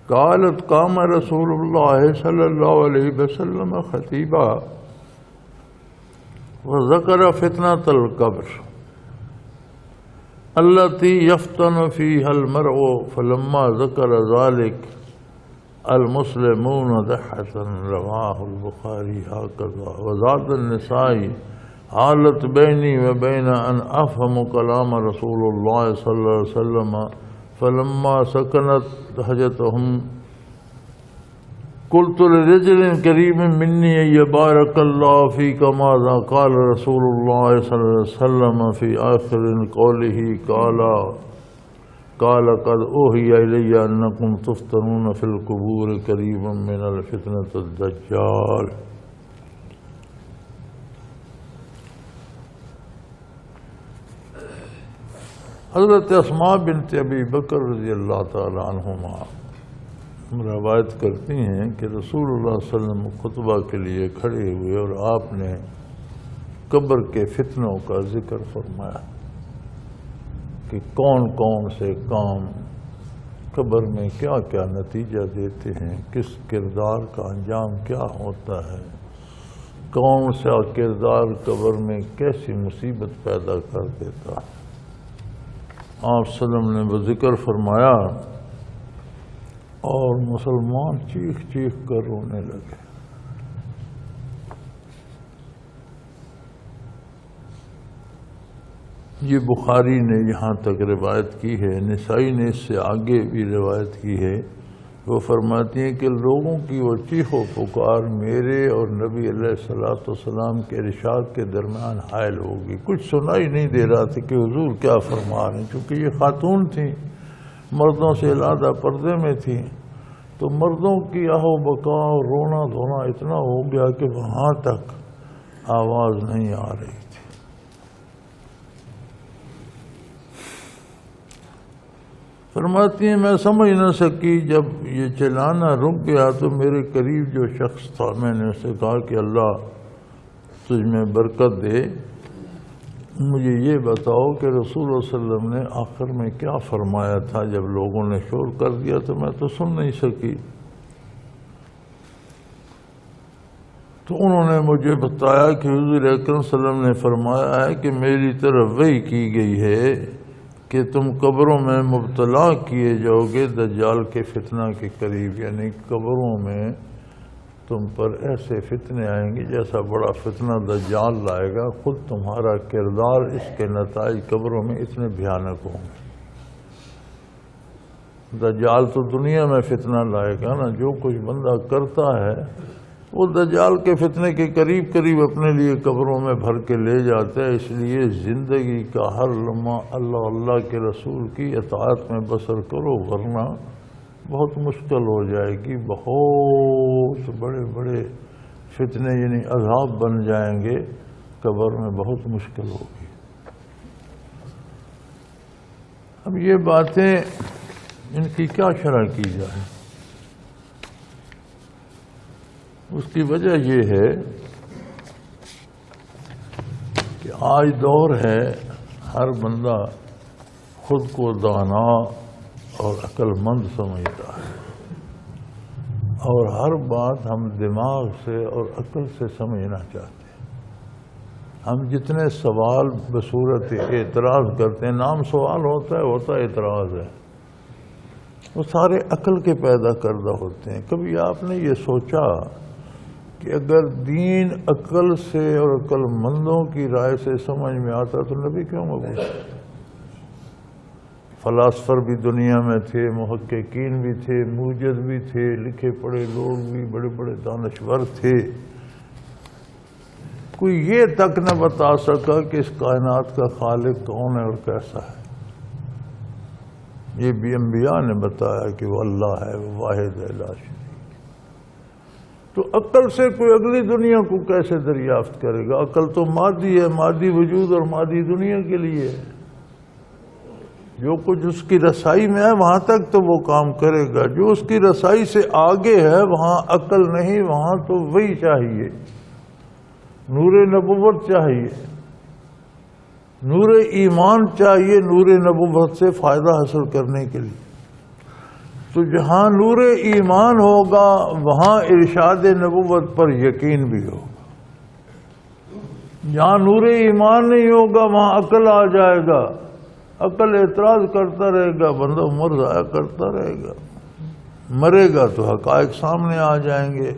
قالت قام رسول اللہ صلی اللہ علیہ وسلم خطیبا وذکر فتنة القبر التي يفتن فيها المرء فلما ذكر ذلك المسلمون ضحة رواه البخاری هكذا وزاد النسائی حالت بینی وبین ان افهم کلام رسول اللہ صلی اللہ علیہ وسلم فلما سکنت حجتهم قلت لرجل کریم منی یبارک اللہ فیک ماذا قال رسول اللہ صلی اللہ علیہ وسلم فی آخر قوله قال قد اوحی الی انکم تفتنون فی القبور قریبا من الفتنة الدجال. حضرت اسماء بنت ابی بکر رضی اللہ تعالی عنہما روایت کرتی ہیں کہ رسول اللہ صلی اللہ علیہ وسلم خطبہ کے لیے کھڑے ہوئے اور آپ نے قبر کے فتنوں کا ذکر فرمایا کہ کون کون سے کام قبر میں کیا کیا نتیجہ دیتے ہیں، کس کردار کا انجام کیا ہوتا ہے، کون سا کردار قبر میں کیسی مصیبت پیدا کر دیتا. آپ صلی اللہ علیہ وسلم نے وہ ذکر فرمایا اور مسلمان چیخ چیخ کر رونے لگے. یہ بخاری نے یہاں تک روایت کی ہے، نسائی نے اس سے آگے بھی روایت کی ہے. وہ فرماتی ہیں کہ لوگوں کی وہ چیخ و پکار میرے اور نبی علیہ الصلوۃ والسلام کے ارشاد کے درمیان حائل ہوگی. کچھ سنائی نہیں دے رہا تھا کہ حضور کیا فرما رہے ہیں، چونکہ یہ خاتون تھیں، مردوں سے علیحدہ پردے میں تھیں، تو مردوں کی آہ و بکا اور رونا دھونا اتنا ہو گیا کہ وہاں تک آواز نہیں آ رہی تھی. فرماتی ہیں میں سمجھ نہ سکی، جب یہ چلانا رک گیا تو میرے قریب جو شخص تھا میں نے اسے کہا کہ اللہ تجھ میں برکت دے، مجھے یہ بتاؤ کہ رسول اللہ صلی اللہ علیہ وسلم نے آخر میں کیا فرمایا تھا. جب لوگوں نے شور کر دیا تو میں تو سن نہیں سکی. تو انہوں نے مجھے بتایا کہ حضور اکرم صلی اللہ علیہ وسلم نے فرمایا ہے کہ میری طرف وحی کی گئی ہے کہ تم قبروں میں مبتلا کیے جاؤ گے دجال کے فتنہ کے قریب، یعنی قبروں میں تم پر ایسے فتنے آئیں گے جیسا بڑا فتنہ دجال لائے گا. خود تمہارا کردار اس کے نتائج قبروں میں اتنے بھیانک ہوں گے. دجال تو دنیا میں فتنہ لائے گا نا، جو کچھ بندہ کرتا ہے وہ دجال کے فتنے کے قریب قریب اپنے لیے قبروں میں بھر کے لے جاتے ہیں. اس لیے زندگی کا ہر لمحہ اللہ اللہ کے رسول کی اطاعت میں بسر کرو، ورنہ بہت مشکل ہو جائے گی. بہت بڑے بڑے فتنے یعنی عذاب بن جائیں گے، قبر میں بہت مشکل ہوگی. اب یہ باتیں ان کی کیا شرح کی جائے؟ اس کی وجہ یہ ہے کہ آج دور ہے ہر بندہ خود کو دانا اور عقل مند سمجھتا ہے، اور ہر بات ہم دماغ سے اور عقل سے سمجھنا چاہتے ہیں. ہم جتنے سوال بصورت اعتراض کرتے ہیں، نام سوال ہوتا ہے اعتراض ہے، وہ سارے عقل کے پیدا کردہ ہوتے ہیں. کبھی آپ نے یہ سوچا کہ اگر دین عقل سے اور عقل مندوں کی رائے سے سمجھ میں آتا تو نبی کیوں مبعوث؟ فلاسفر بھی دنیا میں تھے، محققین بھی تھے، موجد بھی تھے، لکھے پڑھے لوگ بھی بڑے بڑے دانشور تھے. کوئی یہ تک نہ بتا سکا کہ اس کائنات کا خالق کون ہے اور کیسا ہے. یہ بھی انبیاء نے بتایا کہ وہ اللہ ہے، وہ واحد ہے لا شریک. تو عقل سے کوئی اگلی دنیا کو کیسے دریافت کرے گا؟ عقل تو مادی ہے، مادی وجود اور مادی دنیا کے لیے ہے. جو کچھ اس کی رسائی میں ہے وہاں تک تو وہ کام کرے گا، جو اس کی رسائی سے آگے ہے وہاں عقل نہیں، وہاں تو وہی چاہیے، نور نبوت چاہیے، نور ایمان چاہیے نور نبوت سے فائدہ حاصل کرنے کے لیے. تو جہاں نور ایمان ہوگا وہاں ارشاد نبوت پر یقین بھی ہوگا. جہاں نور ایمان نہیں ہوگا وہاں عقل آ جائے گا، عقل اعتراض کرتا رہے گا، بندہ عمر ضائع کرتا رہے گا. مرے گا تو حقائق سامنے آ جائیں گے.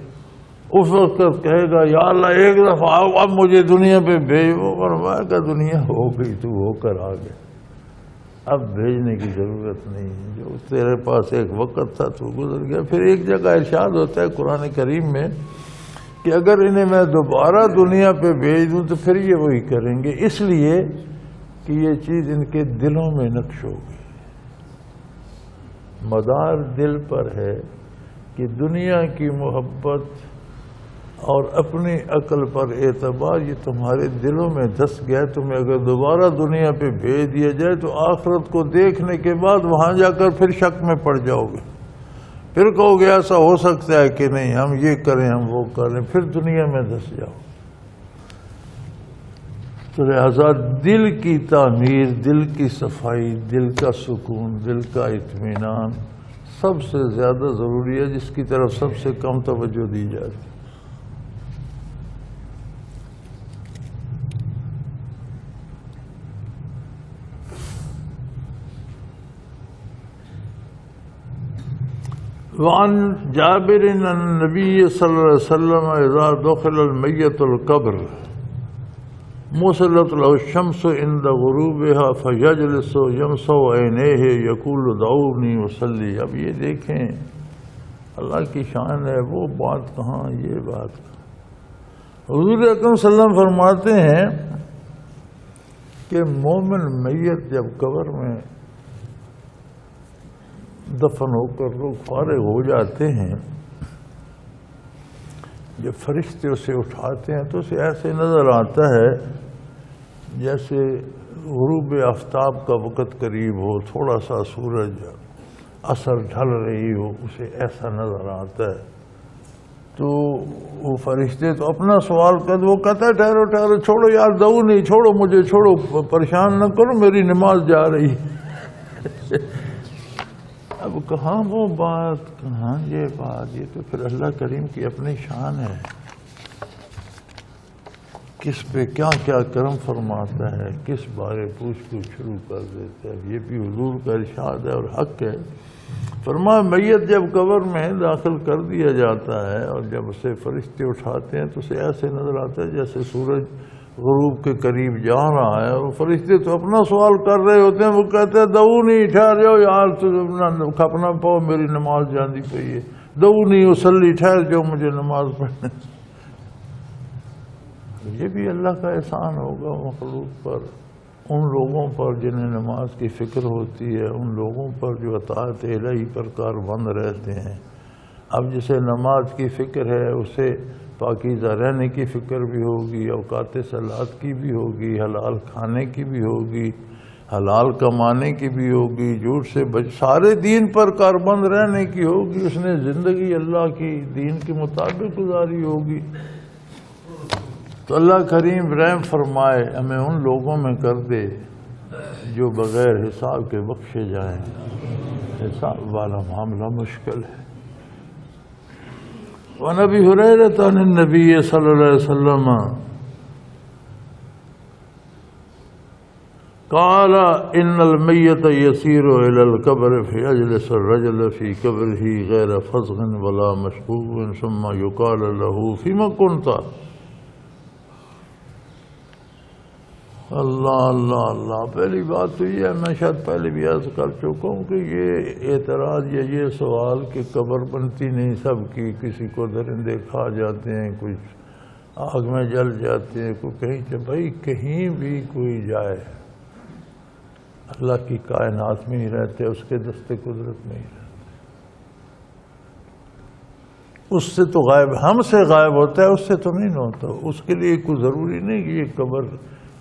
اس وقت کہے گا یا اللہ ایک دفعہ اب مجھے دنیا پہ بھیج. وہ فرمایا کہ دنیا ہو گئی تو ہو کر آ گئے. اب بھیجنے کی ضرورت نہیں ہے، جو تیرے پاس ایک وقت تھا تو گزر گیا۔ پھر ایک جگہ ارشاد ہوتا ہے قرآن کریم میں کہ اگر انہیں میں دوبارہ دنیا پہ بھیج دوں تو پھر یہ وہی کریں گے، اس لیے کہ یہ چیز ان کے دلوں میں نقش ہو گئی۔ مدار دل پر ہے کہ دنیا کی محبت اور اپنی عقل پر اعتبار یہ تمہارے دلوں میں دھس گیا۔ تمہیں اگر دوبارہ دنیا پہ بھیج دیا جائے تو آخرت کو دیکھنے کے بعد وہاں جا کر پھر شک میں پڑ جاؤ گے، پھر کہو گے ایسا ہو سکتا ہے کہ نہیں، ہم یہ کریں ہم وہ کریں، پھر دنیا میں دھس جاؤ۔ تو لہذا دل کی تعمیر، دل کی صفائی، دل کا سکون، دل کا اطمینان سب سے زیادہ ضروری ہے، جس کی طرف سب سے کم توجہ دی جاتی ہے۔ وعن جابر ان النبی صلی اللہ علیہ وسلم اذا دخل المیت القبر مسلط له الشمس عند غروبها فیجلس یمسح عینیہ یقول دعونی اصلی۔ اب یہ دیکھیں اللہ کی شان ہے، وہ بات کہاں یہ بات کہاں۔ حضور اکرم صلی اللہ علیہ وسلم فرماتے ہیں کہ مومن میت جب قبر میں دفن ہو کر لوگ فارغ ہو جاتے ہیں، جب فرشتے اسے اٹھاتے ہیں تو اسے ایسے نظر آتا ہے جیسے غروب آفتاب کا وقت قریب ہو، تھوڑا سا سورج اثر ڈھل رہی ہو، اسے ایسا نظر آتا ہے۔ تو وہ فرشتے تو اپنا سوال کرتے، وہ کہتا ہے ٹھہرو ٹھہرو، چھوڑو یار، دو نہیں، چھوڑو مجھے، چھوڑو، پریشان نہ کرو، میری نماز جا رہی ہے۔ اب کہاں وہ بات، کہاں یہ بات، یہ تو پھر اللہ کریم کی اپنی شان ہے، کس پہ کیا کیا کرم فرماتا ہے، کس بارے پوچھ کو شروع کر دیتا ہے۔ یہ بھی حضور کا ارشاد ہے اور حق ہے۔ فرمایا میت جب قبر میں داخل کر دیا جاتا ہے اور جب اسے فرشتے اٹھاتے ہیں تو اسے ایسے نظر آتا ہے جیسے سورج غروب کے قریب جا رہا ہے، اور فرشتے تو اپنا سوال کر رہے ہوتے ہیں، وہ کہتے ہیں دعونی، ٹھہر جاؤ یار، تو کھپنا پاؤ، میری نماز جاندی پئی ہے، دعونی اصلی، ٹھہر جاؤ مجھے نماز پڑھنے۔ یہ بھی اللہ کا احسان ہوگا مخلوق پر، ان لوگوں پر جنہیں نماز کی فکر ہوتی ہے، ان لوگوں پر جو اطاعت الہی پر کاربند رہتے ہیں۔ اب جسے نماز کی فکر ہے اسے پاکیزہ رہنے کی فکر بھی ہوگی، اوقات صلاۃ کی بھی ہوگی، حلال کھانے کی بھی ہوگی، حلال کمانے کی بھی ہوگی، جھوٹ سے سارے دین پر کاربند رہنے کی ہوگی۔ اس نے زندگی اللہ کی دین کے مطابق گزاری ہوگی۔ تو اللہ کریم رحم فرمائے، ہمیں ان لوگوں میں کر دے جو بغیر حساب کے بخشے جائیں۔ حساب والا معاملہ مشکل ہے۔ وعن ابی ہریرہ عن النبی صلی اللہ علیہ وسلم قال ان المیت یسیر الی القبر فیجلس الرجل فی قبره غیر فزع ولا مشکوک ثم یقال له فیما کنت۔ اللہ اللہ اللہ، پہلی بات تو یہ ہے، میں شاید پہلے بھی عرض کر چکا ہوں کہ یہ اعتراض یا یہ سوال کہ قبر بنتی نہیں سب کی، کسی کو درندے کھا جاتے ہیں، کچھ آگ میں جل جاتے ہیں، کوئی کہیں سے، بھائی کہیں بھی کوئی جائے اللہ کی کائنات میں ہی رہتے، اس کے دست قدرت میں ہی رہتے، اس سے تو غائب، ہم سے غائب ہوتا ہے، اس سے تو نہیں ہوتا۔ اس کے لیے کوئی ضروری نہیں کہ یہ قبر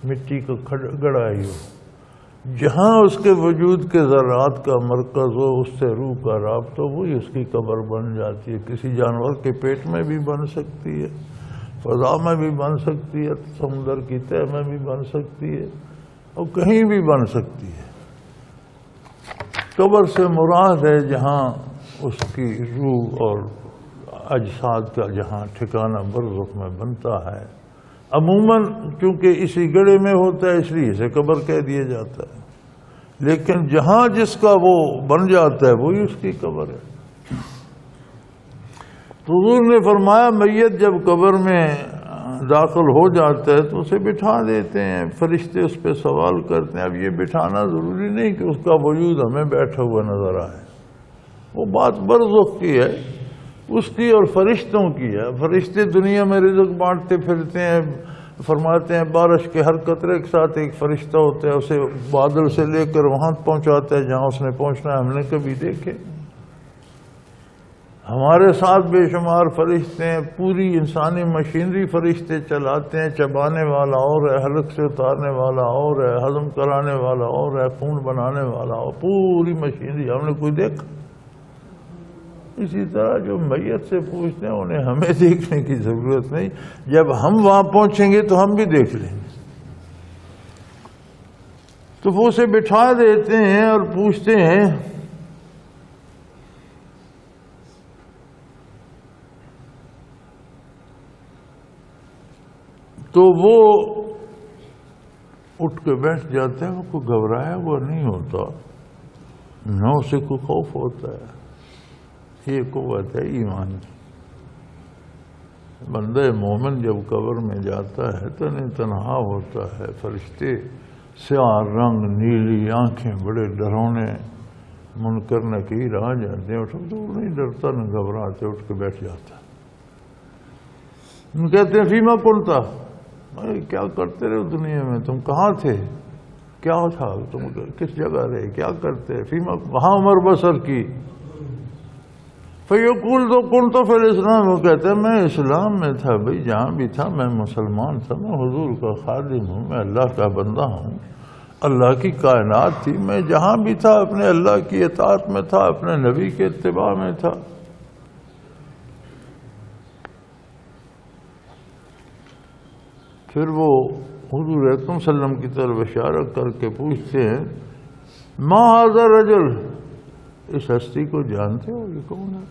مٹی کا گڑا ہی ہو، جہاں اس کے وجود کے ذرات کا مرکز ہو، اس سے روح کا رابطہ، وہی اس کی قبر بن جاتی ہے۔ کسی جانور کے پیٹ میں بھی بن سکتی ہے، فضا میں بھی بن سکتی ہے، سمندر کی تہہ میں بھی بن سکتی ہے، اور کہیں بھی بن سکتی ہے۔ قبر سے مراد ہے جہاں اس کی روح اور اجساد کا جہاں ٹھکانہ برزخ میں بنتا ہے۔ عموماً چونکہ اسی گڑھے میں ہوتا ہے اس لیے اسے قبر کہہ دیا جاتا ہے، لیکن جہاں جس کا وہ بن جاتا ہے وہی اس کی قبر ہے۔ تو حضور نے فرمایا میت جب قبر میں داخل ہو جاتا ہے تو اسے بٹھا دیتے ہیں، فرشتے اس پہ سوال کرتے ہیں۔ اب یہ بٹھانا ضروری نہیں کہ اس کا وجود ہمیں بیٹھا ہوا نظر آئے، وہ بات برزخ کی ہے، اس کی اور فرشتوں کی ہے۔ فرشتے دنیا میں رزق بانٹتے پھرتے ہیں، فرماتے ہیں بارش کے ہر قطرے کے ساتھ ایک فرشتہ ہوتا ہے، اسے بادل سے لے کر وہاں پہنچاتا ہے جہاں اس نے پہنچنا ہے۔ ہم نے کبھی دیکھے؟ ہمارے ساتھ بے شمار فرشتے ہیں، پوری انسانی مشینری فرشتے چلاتے ہیں۔ چبانے والا اور ہے، حلق سے اتارنے والا اور ہے، ہضم کرانے والا اور ہے، خون بنانے والا اور، پوری مشینری ہم نے کوئی دیکھا؟ اسی طرح جو میت سے پوچھتے ہیں انہیں ہمیں دیکھنے کی ضرورت نہیں، جب ہم وہاں پہنچیں گے تو ہم بھی دیکھ لیں گے۔ تو وہ اسے بٹھا دیتے ہیں اور پوچھتے ہیں، تو وہ اٹھ کے بیٹھ جاتے ہیں۔ وہ کوئی گھبرایا ہوا نہیں ہوتا، نہ اسے کوئی خوف ہوتا ہے۔ یہ قوت ہے ایمان کی۔ بندہ مومن جب قبر میں جاتا ہے تو تنہا ہوتا ہے، فرشتے سیاہ رنگ، نیلی آنکھیں، بڑے ڈرونے منکر نکیر آ جاتے ہیں۔ تو وہ نہیں ڈرتا نہ گھبراتے، اٹھ کے بیٹھ جاتا ہے۔ کہتے ہیں فیما کنتا، کیا کرتے رہے دنیا میں، تم کہاں تھے، کیا تھا، تم کس جگہ رہے، کیا کرتے؟ فیما، وہاں عمر بسر کی۔ فیقول تو کن تو پھر اسلام، وہ کہتا ہے میں اسلام میں تھا بھائی، جہاں بھی تھا میں مسلمان تھا، میں حضور کا خادم ہوں، میں اللہ کا بندہ ہوں، اللہ کی کائنات تھی، میں جہاں بھی تھا اپنے اللہ کی اطاعت میں تھا، اپنے نبی کے اتباع میں تھا۔ پھر وہ حضور اکرم صلی اللہ علیہ وسلم کی طرف اشارہ کر کے پوچھتے ہیں ما ھذا الرجل، اس ہستی کو جانتے ہو، یہ کون ہے؟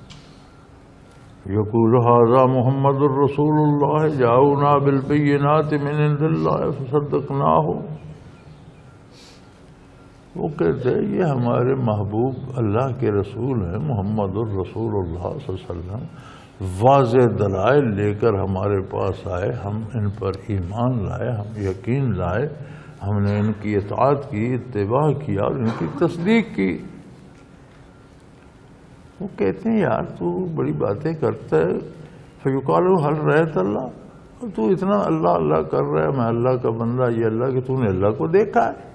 یقول ھذا محمد الرسول اللہ جاؤنا بالبینات من عند اللہ فصدقناہ۔ وہ کہتے ہیں یہ ہمارے محبوب اللہ کے رسول ہیں، محمد الرسول اللہ صلی اللہ علیہ وسلم، واضح دلائل لے کر ہمارے پاس آئے، ہم ان پر ایمان لائے، ہم یقین لائے، ہم نے ان کی اطاعت کی، اتباع کیا اور ان کی تصدیق کی۔ وہ کہتے ہیں یار تو بڑی باتیں کرتا ہے، فیقال حل رہت اللہ، تو اتنا اللہ اللہ کر رہا ہے، میں اللہ کا بندہ، یہ اللہ کہ تو نے اللہ کو دیکھا ہے؟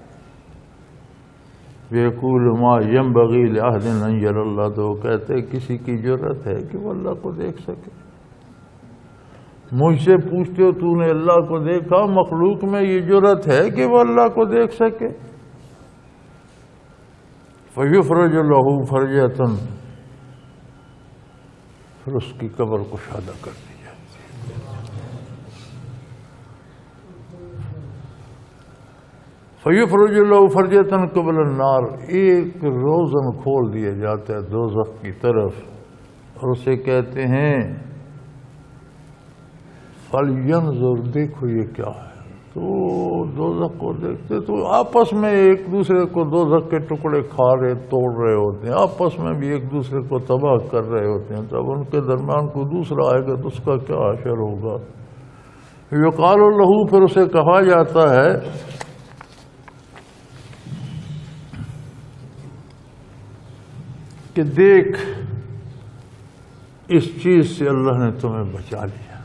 یقول ما ینبغی لأحد ان یری اللہ، تو وہ کہتے ہیں کسی کی جرأت ہے کہ وہ اللہ کو دیکھ سکے؟ مجھ سے پوچھتے ہو تو نے اللہ کو دیکھا؟ مخلوق میں یہ جرأت ہے کہ وہ اللہ کو دیکھ سکے؟ فیفرج لہ فرجۃ، پھر اس کی قبر کشادہ کر دی جاتی ہے۔ فیفرج لہ فرجۃ قبل النار، ایک روزن کھول دیا جاتا ہے دوزخ کی طرف، اور اسے کہتے ہیں فلینظر، دیکھو یہ کیا ہے۔ تو دوزخ کو دیکھتے تو آپس میں ایک دوسرے کو دوزخ کے ٹکڑے کھا رہے، توڑ رہے ہوتے ہیں، آپس میں بھی ایک دوسرے کو تباہ کر رہے ہوتے ہیں۔ تب ان کے درمیان کوئی دوسرا آئے گا تو اس کا کیا حشر ہوگا؟ یقال لہ، پھر اسے کہا جاتا ہے کہ دیکھ اس چیز سے اللہ نے تمہیں بچا لیا،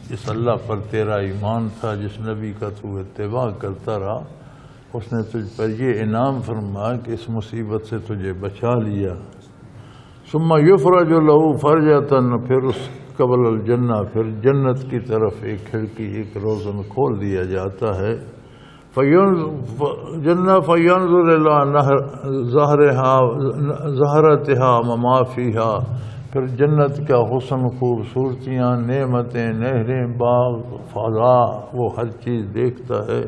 جس اللہ پر تیرا ایمان تھا، جس نبی کا تو اتباع کرتا رہا، اس نے تجھ پر یہ انعام فرمایا کہ اس مصیبت سے تجھے بچا لیا۔ ثم یفرج لہ فرجۃ، پھر اس قبل الجنہ، پھر جنت کی طرف ایک کھڑکی، ایک روزن کھول دیا جاتا ہے۔ جنہ فینظر الی زہرتہا وما فیہا، پھر جنت کا حسن، خوبصورتیاں، نعمتیں، نہریں، باغ، فضا، وہ ہر چیز دیکھتا ہے،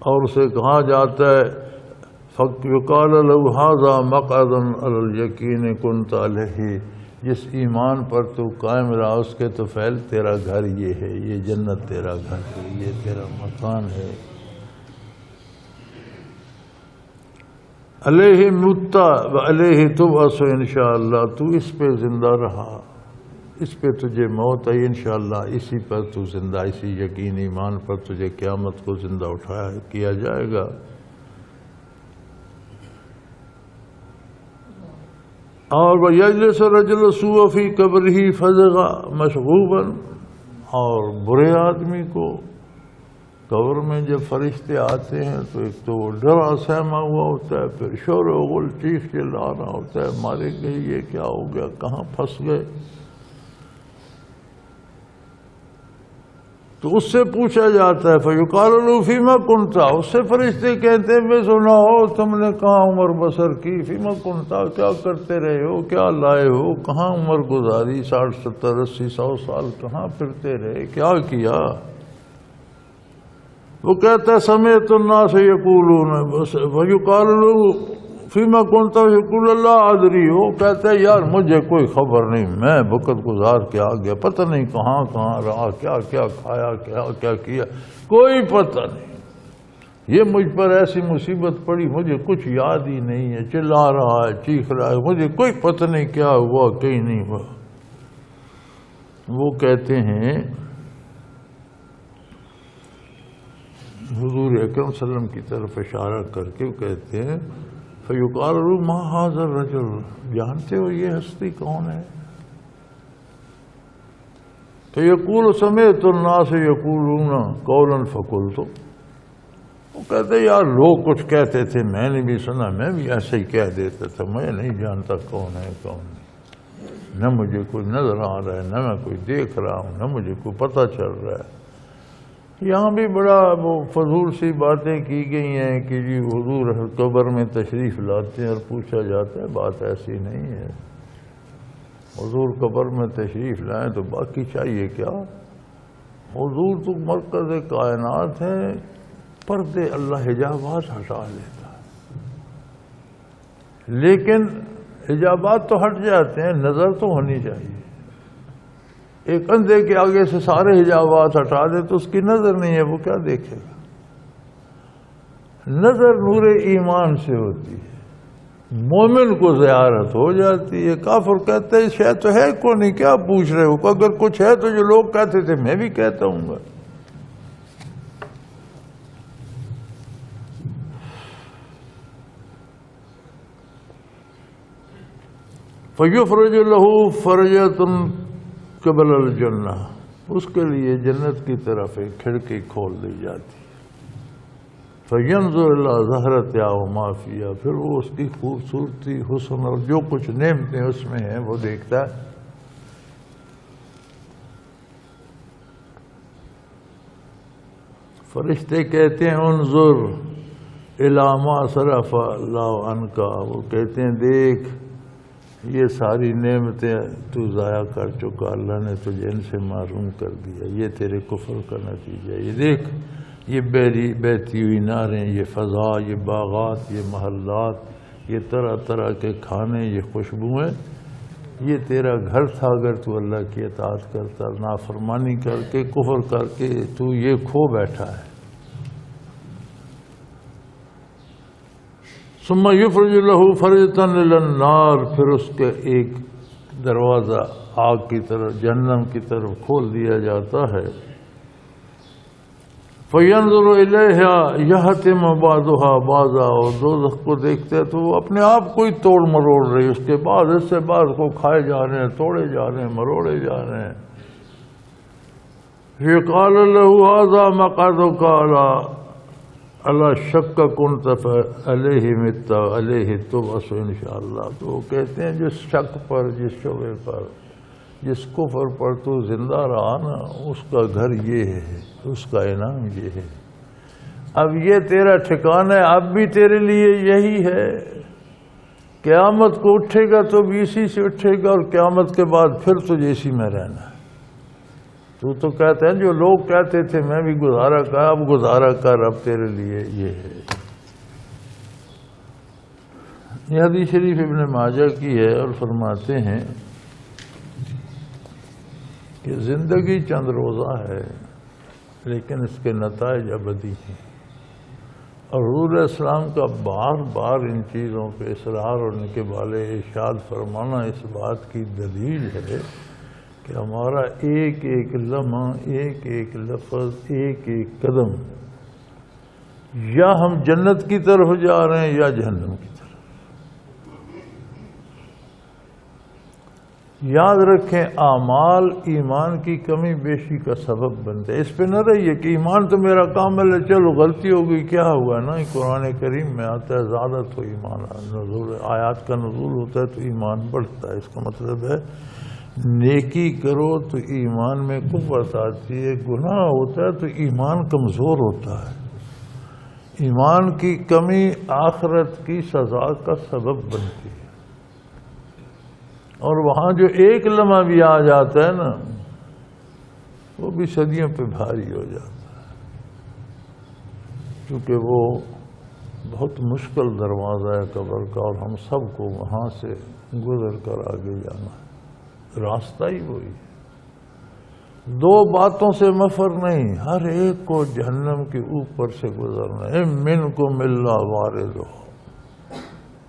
اور اسے کہا جاتا ہے فیقال لہ ھذا مقعد علی الیقین کنت علیہ، جس ایمان پر تو قائم رہا اس کے تو فعل تیرا گھر یہ ہے، یہ جنت تیرا گھر ہے، یہ تیرا مکان ہے۔ علیہ مت و علیہ تبعث انشاءاللہ، تو اس پہ زندہ رہا، اس پہ تجھے موت آئی، انشاءاللہ اسی پر تو زندہ، اسی یقین ایمان پر تجھے قیامت کو زندہ اٹھایا کیا جائے گا۔ اور وَيَجْلِسُ الرَّجُلُ السُّوءَ فِي قَبْرِهِ فَزِعَ مَشْغُوبًا، اور برے آدمی کو قبر میں جب فرشتے آتے ہیں تو ایک تو وہ ڈرا سہما ہوا ہوتا ہے، پھر شور و غل چیخ چلا رہا ہوتا ہے، مارے گئے، یہ کیا ہو گیا، کہاں پھنس گئے۔ تو اس سے پوچھا جاتا ہے فَيُقَالُ لَهُ فِيمَ كُنْتَ، اس سے فرشتے کہتے ہیں میں سنا ہو تم نے کہاں عمر بسر کی، فِيمَ كُنْتَ، کیا کرتے رہے ہو، کیا لائے ہو، کہاں عمر گزاری، 60 70 80 100 سال کہاں پھرتے رہے، کیا کیا۔ وہ کہتا ہے سمعت الناس یقولون، فَيُقَالُ لَهُ فِيمَ كُنْتَ يَقُولُ لَا أَدْرِي، وہ کہتا ہے یار مجھے کوئی خبر نہیں، میں وقت گزار کے آ گیا، پتہ نہیں کہاں کہاں رہا، کیا کیا کھایا، کیا کیا کیا، کوئی پتہ نہیں، یہ مجھ پر ایسی مصیبت پڑی مجھے کچھ یاد ہی نہیں ہے، چلا رہا ہے، چیخ رہا ہے، مجھے کوئی پتہ نہیں کیا ہوا، کہیں نہیں ہوا۔ وہ کہتے ہیں حضور اکرم صلی اللہ علیہ وسلم کی طرف اشارہ کر کے کہتے ہیں فَيُقَالُ لَهُ مَا هَذَا الرَّجُلُ، جانتے ہو یہ ہستی کون ہے؟ فَيَقُولُ سَمِعْتُ النَّاسَ يَقُولُونَ قَوْلًا فَقُلْتُ، وہ کہتے ہیں یار لوگ کچھ کہتے تھے میں نے بھی سنا، میں بھی ایسے ہی کہہ دیتا تھا، میں نہیں جانتا کون ہے کون نہیں، نہ مجھے کوئی نظر آ رہا ہے، نہ میں کوئی دیکھ رہا ہوں، نہ مجھے کوئی پتہ چل رہا ہے۔ یہاں بھی بڑا وہ فضول سی باتیں کی گئی ہیں کہ جی حضور قبر میں تشریف لاتے ہیں اور پوچھا جاتا ہے، بات ایسی نہیں ہے۔ حضور قبر میں تشریف لائیں تو باقی چاہیے کیا، حضور تو مرکز کائنات ہے، پردے اللہ حجابات ہٹا لیتا ہے، لیکن حجابات تو ہٹ جاتے ہیں، نظر تو ہونی چاہیے۔ ایک اندھے کے آگے سے سارے حجابات ہٹا دے تو اس کی نظر نہیں ہے، وہ کیا دیکھے گا۔ نظر نور ایمان سے ہوتی ہے، مومن کو زیارت ہو جاتی ہے۔ کافر کہتے ہیں شاید تو ہے کو نہیں، کیا پوچھ رہے ہو، اگر کچھ ہے تو جو لوگ کہتے تھے میں بھی کہتا ہوں گا۔ فَيُفْرَجُ لَهُ فَرْجَةٌ قبل الجنہ، اس کے لیے جنت کی طرف ایک کھڑکی کھول دی جاتی، فَيَنْظُرُ إِلَىٰ زَهْرَتِهَا وَمَا فِيهَا، پھر وہ اس کی خوبصورتی، حسن اور جو کچھ نعمتیں اس میں ہیں وہ دیکھتا ہے۔ فرشتے کہتے ہیں انظر إِلَىٰ مَا صَرَفَ اللَّهُ عَنْكَ، وہ کہتے ہیں دیکھ یہ ساری نعمتیں تو ضائع کر چکا، اللہ نے تجھے ان سے محروم کر دیا، یہ تیرے کفر کا نتیجہ ہے۔ یہ دیکھ یہ بہتی ہوئی نہریں، یہ فضا، یہ باغات، یہ محلات، یہ طرح طرح کے کھانے، یہ خوشبوئیں، یہ تیرا گھر تھا اگر تو اللہ کی اطاعت کرتا، نافرمانی کر کے کفر کر کے تو یہ کھو بیٹھا ہے۔ ثم یفرج له فرجة إلى النار، پھر اس کے ایک دروازہ آگ کی طرف، جہنم کی طرف کھول دیا جاتا ہے۔ فینظر الیہا یحتم بعضها بعضا، اور دوزخ کو دیکھتے ہیں تو وہ اپنے آپ کو ہی توڑ مروڑ رہی، اس کے بعد اس سے بعد کو کھائے جا رہے ہیں، توڑے جا رہے ہیں، مروڑے جا رہے ہیں۔ یقال له هذا مقعدك اللہ شک کنت علیہ مت علیہ تبعث انشاءاللہ، تو وہ کہتے ہیں جس شک پر، جس شبے پر، جس کفر پر تو زندہ رہا نا، اس کا گھر یہ ہے، اس کا انعام یہ ہے، اب یہ تیرا ٹھکانہ ہے، اب بھی تیرے لیے یہی ہے، قیامت کو اٹھے گا تو بھی اسی سے اٹھے گا، اور قیامت کے بعد پھر تجھے اسی میں رہنا ہے۔ تو کہتے ہیں جو لوگ کہتے تھے میں بھی گزارا کر، اب گزارا کر، اب تیرے لیے یہ ہے۔ یہ حدیث شریف ابن ماجہ کی ہے، اور فرماتے ہیں کہ زندگی چند روزہ ہے لیکن اس کے نتائج ابدی ہیں، اور حضور علیہ السلام کا بار بار ان چیزوں پہ اصرار اور ان کے بالے ارشاد فرمانا اس بات کی دلیل ہے کہ ہمارا ایک ایک لمحہ، ایک ایک لفظ، ایک ایک قدم یا ہم جنت کی طرف جا رہے ہیں یا جہنم کی طرف۔ یاد رکھیں اعمال ایمان کی کمی بیشی کا سبب بنتے ہیں۔ اس پہ نہ رہیے کہ ایمان تو میرا کامل ہے، چلو غلطی ہو گئی کیا ہوا نا۔ قرآن کریم میں آتا ہے زیادہ تو ایمان نزول، آیات کا نزول ہوتا ہے تو ایمان بڑھتا ہے۔ اس کا مطلب ہے نیکی کرو تو ایمان میں قوت آتی ہے، گناہ ہوتا ہے تو ایمان کمزور ہوتا ہے۔ ایمان کی کمی آخرت کی سزا کا سبب بنتی ہے، اور وہاں جو ایک لمحہ بھی آ جاتا ہے نا وہ بھی صدیوں پہ بھاری ہو جاتا ہے، کیونکہ وہ بہت مشکل دروازہ ہے قبر کا، اور ہم سب کو وہاں سے گزر کر آگے جانا ہے۔ راستہ ہی وہی ہے، دو باتوں سے مفر نہیں، ہر ایک کو جہنم کے اوپر سے گزرنا ہے۔ منکم الا واردھا،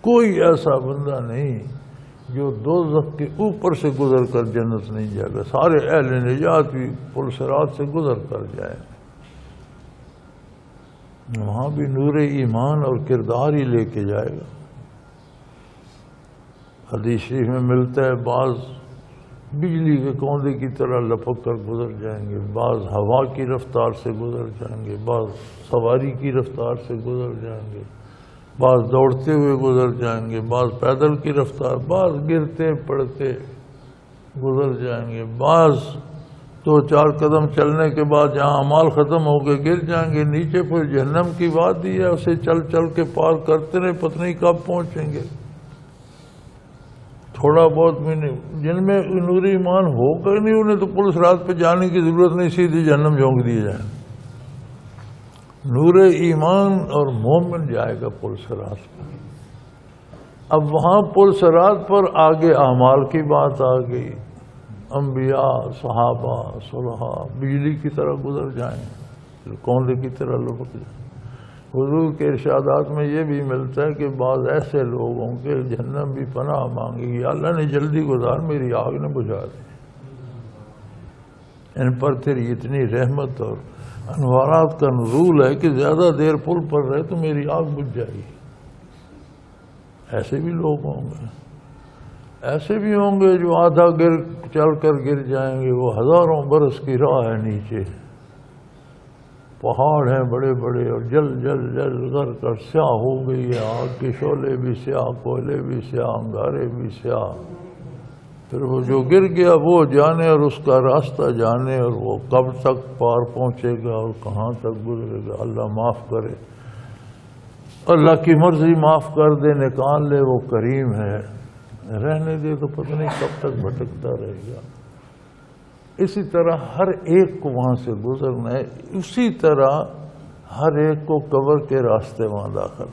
کوئی ایسا بندہ نہیں جو دوزخ کے اوپر سے گزر کر جنت نہیں جائے گا، سارے اہل نجات بھی پل صراط سے گزر کر جائیں گے۔ وہاں بھی نور ایمان اور کردار ہی لے کے جائے گا۔ حدیث شریف میں ملتا ہے بعض بجلی کے کوندے کی طرح لپک کر گزر جائیں گے، بعض ہوا کی رفتار سے گزر جائیں گے، بعض سواری کی رفتار سے گزر جائیں گے، بعض دوڑتے ہوئے گزر جائیں گے، بعض پیدل کی رفتار، بعض گرتے پڑتے گزر جائیں گے، بعض دو چار قدم چلنے کے بعد جہاں اعمال ختم ہو کے گر جائیں گے نیچے، پھر جہنم کی وادی ہے، اسے چل چل کے پار کرتے رہے، پتہ نہیں کب پہنچیں گے۔ تھوڑا بہت بھی نہیں، جن میں نور ایمان ہو کر نہیں انہیں تو پل صراط پہ جانے کی ضرورت نہیں، سیدھی جہنم جھونک دیے جائیں۔ نور ایمان اور مومن جائے گا پل صراط پر۔ اب وہاں پل صراط پر آگے اعمال کی بات آ گئی، انبیاء، صحابہ، صلحاء بجلی کی طرح گزر جائیں، کوندے کی طرح لپک جائیں۔ حضور کے ارشادات میں یہ بھی ملتا ہے کہ بعض ایسے لوگ ہوں کہ جہنم بھی پناہ مانگے گی، اللہ نے جلدی گزار میری آگ نے بجھا دی، ان پر تیری اتنی رحمت اور انوارات کا نزول ہے کہ زیادہ دیر پل پر رہے تو میری آگ بجھ جائے گی۔ ایسے بھی لوگ ہوں گے، ایسے بھی ہوں گے جو آدھا چل کر گر جائیں گے، وہ ہزاروں برس کی راہ ہے، نیچے پہاڑ ہیں بڑے بڑے، اور جل جل جل کر کر سیاہ ہو گئی ہے، آگ کے شعلے بھی سیاہ، کوئلے بھی سیاہ، انگارے بھی سیاہ۔ پھر وہ جو گر گیا وہ جانے اور اس کا راستہ جانے، اور وہ کب تک پار پہنچے گا اور کہاں تک گزرے گا۔ اللہ معاف کرے، اللہ کی مرضی معاف کر دے، نکال لے، وہ کریم ہے، رہنے دے تو پتہ نہیں کب تک بھٹکتا رہے گا۔ اسی طرح ہر ایک کو وہاں سے گزرنا ہے، اسی طرح ہر ایک کو قبر کے راستے وہاں داخل۔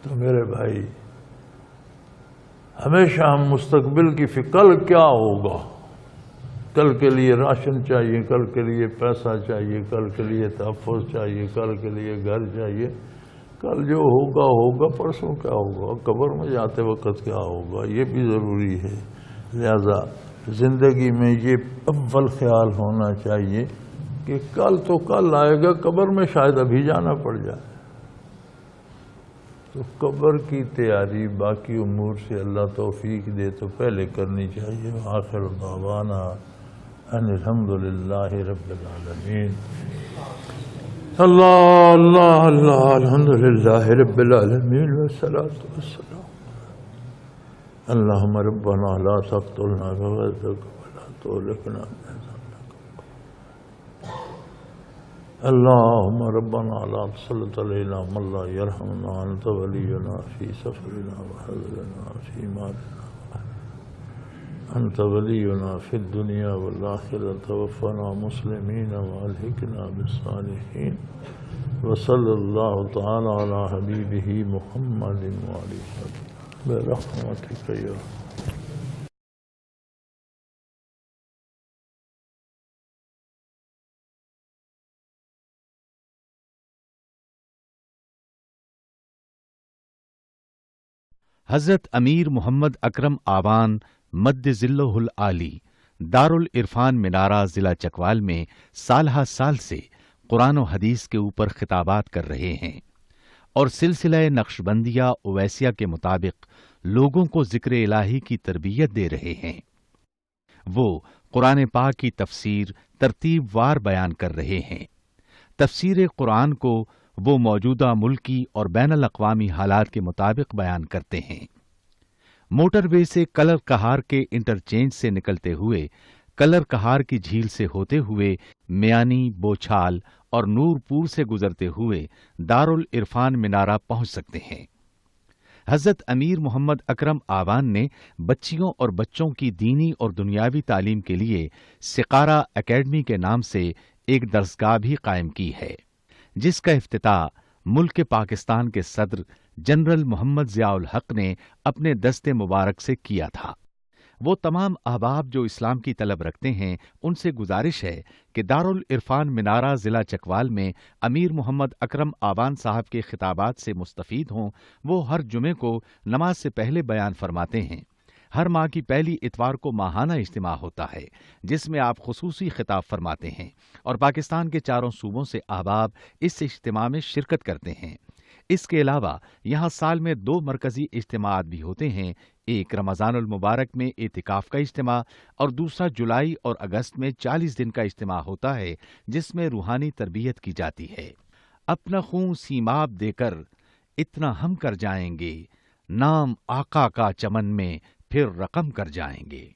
تو میرے بھائی ہمیشہ ہم مستقبل کی فکر، کل کیا ہوگا، کل کے لیے راشن چاہیے، کل کے لیے پیسہ چاہیے، کل کے لیے تحفظ چاہیے، کل کے لیے گھر چاہیے، کل جو ہوگا ہوگا، پرسوں کیا ہوگا، قبر میں جاتے وقت کیا ہوگا، یہ بھی ضروری ہے۔ لہذا زندگی میں یہ اول خیال ہونا چاہیے کہ کل تو کل آئے گا، قبر میں شاید ابھی جانا پڑ جائے، تو قبر کی تیاری باقی امور سے اللہ توفیق دے تو پہلے کرنی چاہیے۔ آخر دعوانا ان الحمدللہ رب العالمین۔ اللہ اللہ اللہ، الحمدللہ رب العالمین، والصلاة والسلام۔ اللہم ربنا لا تقتلنا بغضبك ولا تهلكنا بعذابك، اللہم ربنا لا تسلط علینا من لا يرحمنا، انت ولینا فی سفرنا وحضرنا فی مالنا، انت ولینا فی الدنیا والآخرہ، توفنا مسلمین والحقنا بالصالحین، وصلی اللہ تعالی علی حبیبہ محمد وآلہ برحمتک یا حضرت امیر محمد اکرم آوان مد ذلہ العالی دارالعرفان منارہ ضلع چکوال میں سال ہر سال سے قرآن و حدیث کے اوپر خطابات کر رہے ہیں اور سلسلہ نقشبندیہ اویسیہ کے مطابق لوگوں کو ذکر الہی کی تربیت دے رہے ہیں۔ وہ قرآن پاک کی تفسیر ترتیب وار بیان کر رہے ہیں۔ تفسیر قرآن کو وہ موجودہ ملکی اور بین الاقوامی حالات کے مطابق بیان کرتے ہیں۔ موٹر وے سے کلر کہار کے انٹرچینج سے نکلتے ہوئے کلر کہار کی جھیل سے ہوتے ہوئے میانی، بوچھال اور نور پور سے گزرتے ہوئے دارالعرفان منارہ پہنچ سکتے ہیں۔ حضرت امیر محمد اکرم آوان نے بچیوں اور بچوں کی دینی اور دنیاوی تعلیم کے لیے سقارہ اکیڈمی کے نام سے ایک درسگاہ بھی قائم کی ہے، جس کا افتتاح ملک پاکستان کے صدر جنرل محمد ضیاء الحق نے اپنے دست مبارک سے کیا تھا۔ وہ تمام احباب جو اسلام کی طلب رکھتے ہیں ان سے گزارش ہے کہ دارالعرفان منارہ ضلع چکوال میں امیر محمد اکرم آوان صاحب کے خطابات سے مستفید ہوں۔ وہ ہر جمعے کو نماز سے پہلے بیان فرماتے ہیں۔ ہر ماہ کی پہلی اتوار کو ماہانہ اجتماع ہوتا ہے جس میں آپ خصوصی خطاب فرماتے ہیں اور پاکستان کے چاروں صوبوں سے احباب اس اجتماع میں شرکت کرتے ہیں۔ اس کے علاوہ یہاں سال میں 2 مرکزی اجتماعات بھی ہوتے ہیں، ایک رمضان المبارک میں اعتکاف کا اجتماع اور دوسرا جولائی اور اگست میں 40 دن کا اجتماع ہوتا ہے جس میں روحانی تربیت کی جاتی ہے۔ اپنا خون سیماب دے کر اتنا ہم کر جائیں گے، نام آقا کا چمن میں پھر رقم کر جائیں گے۔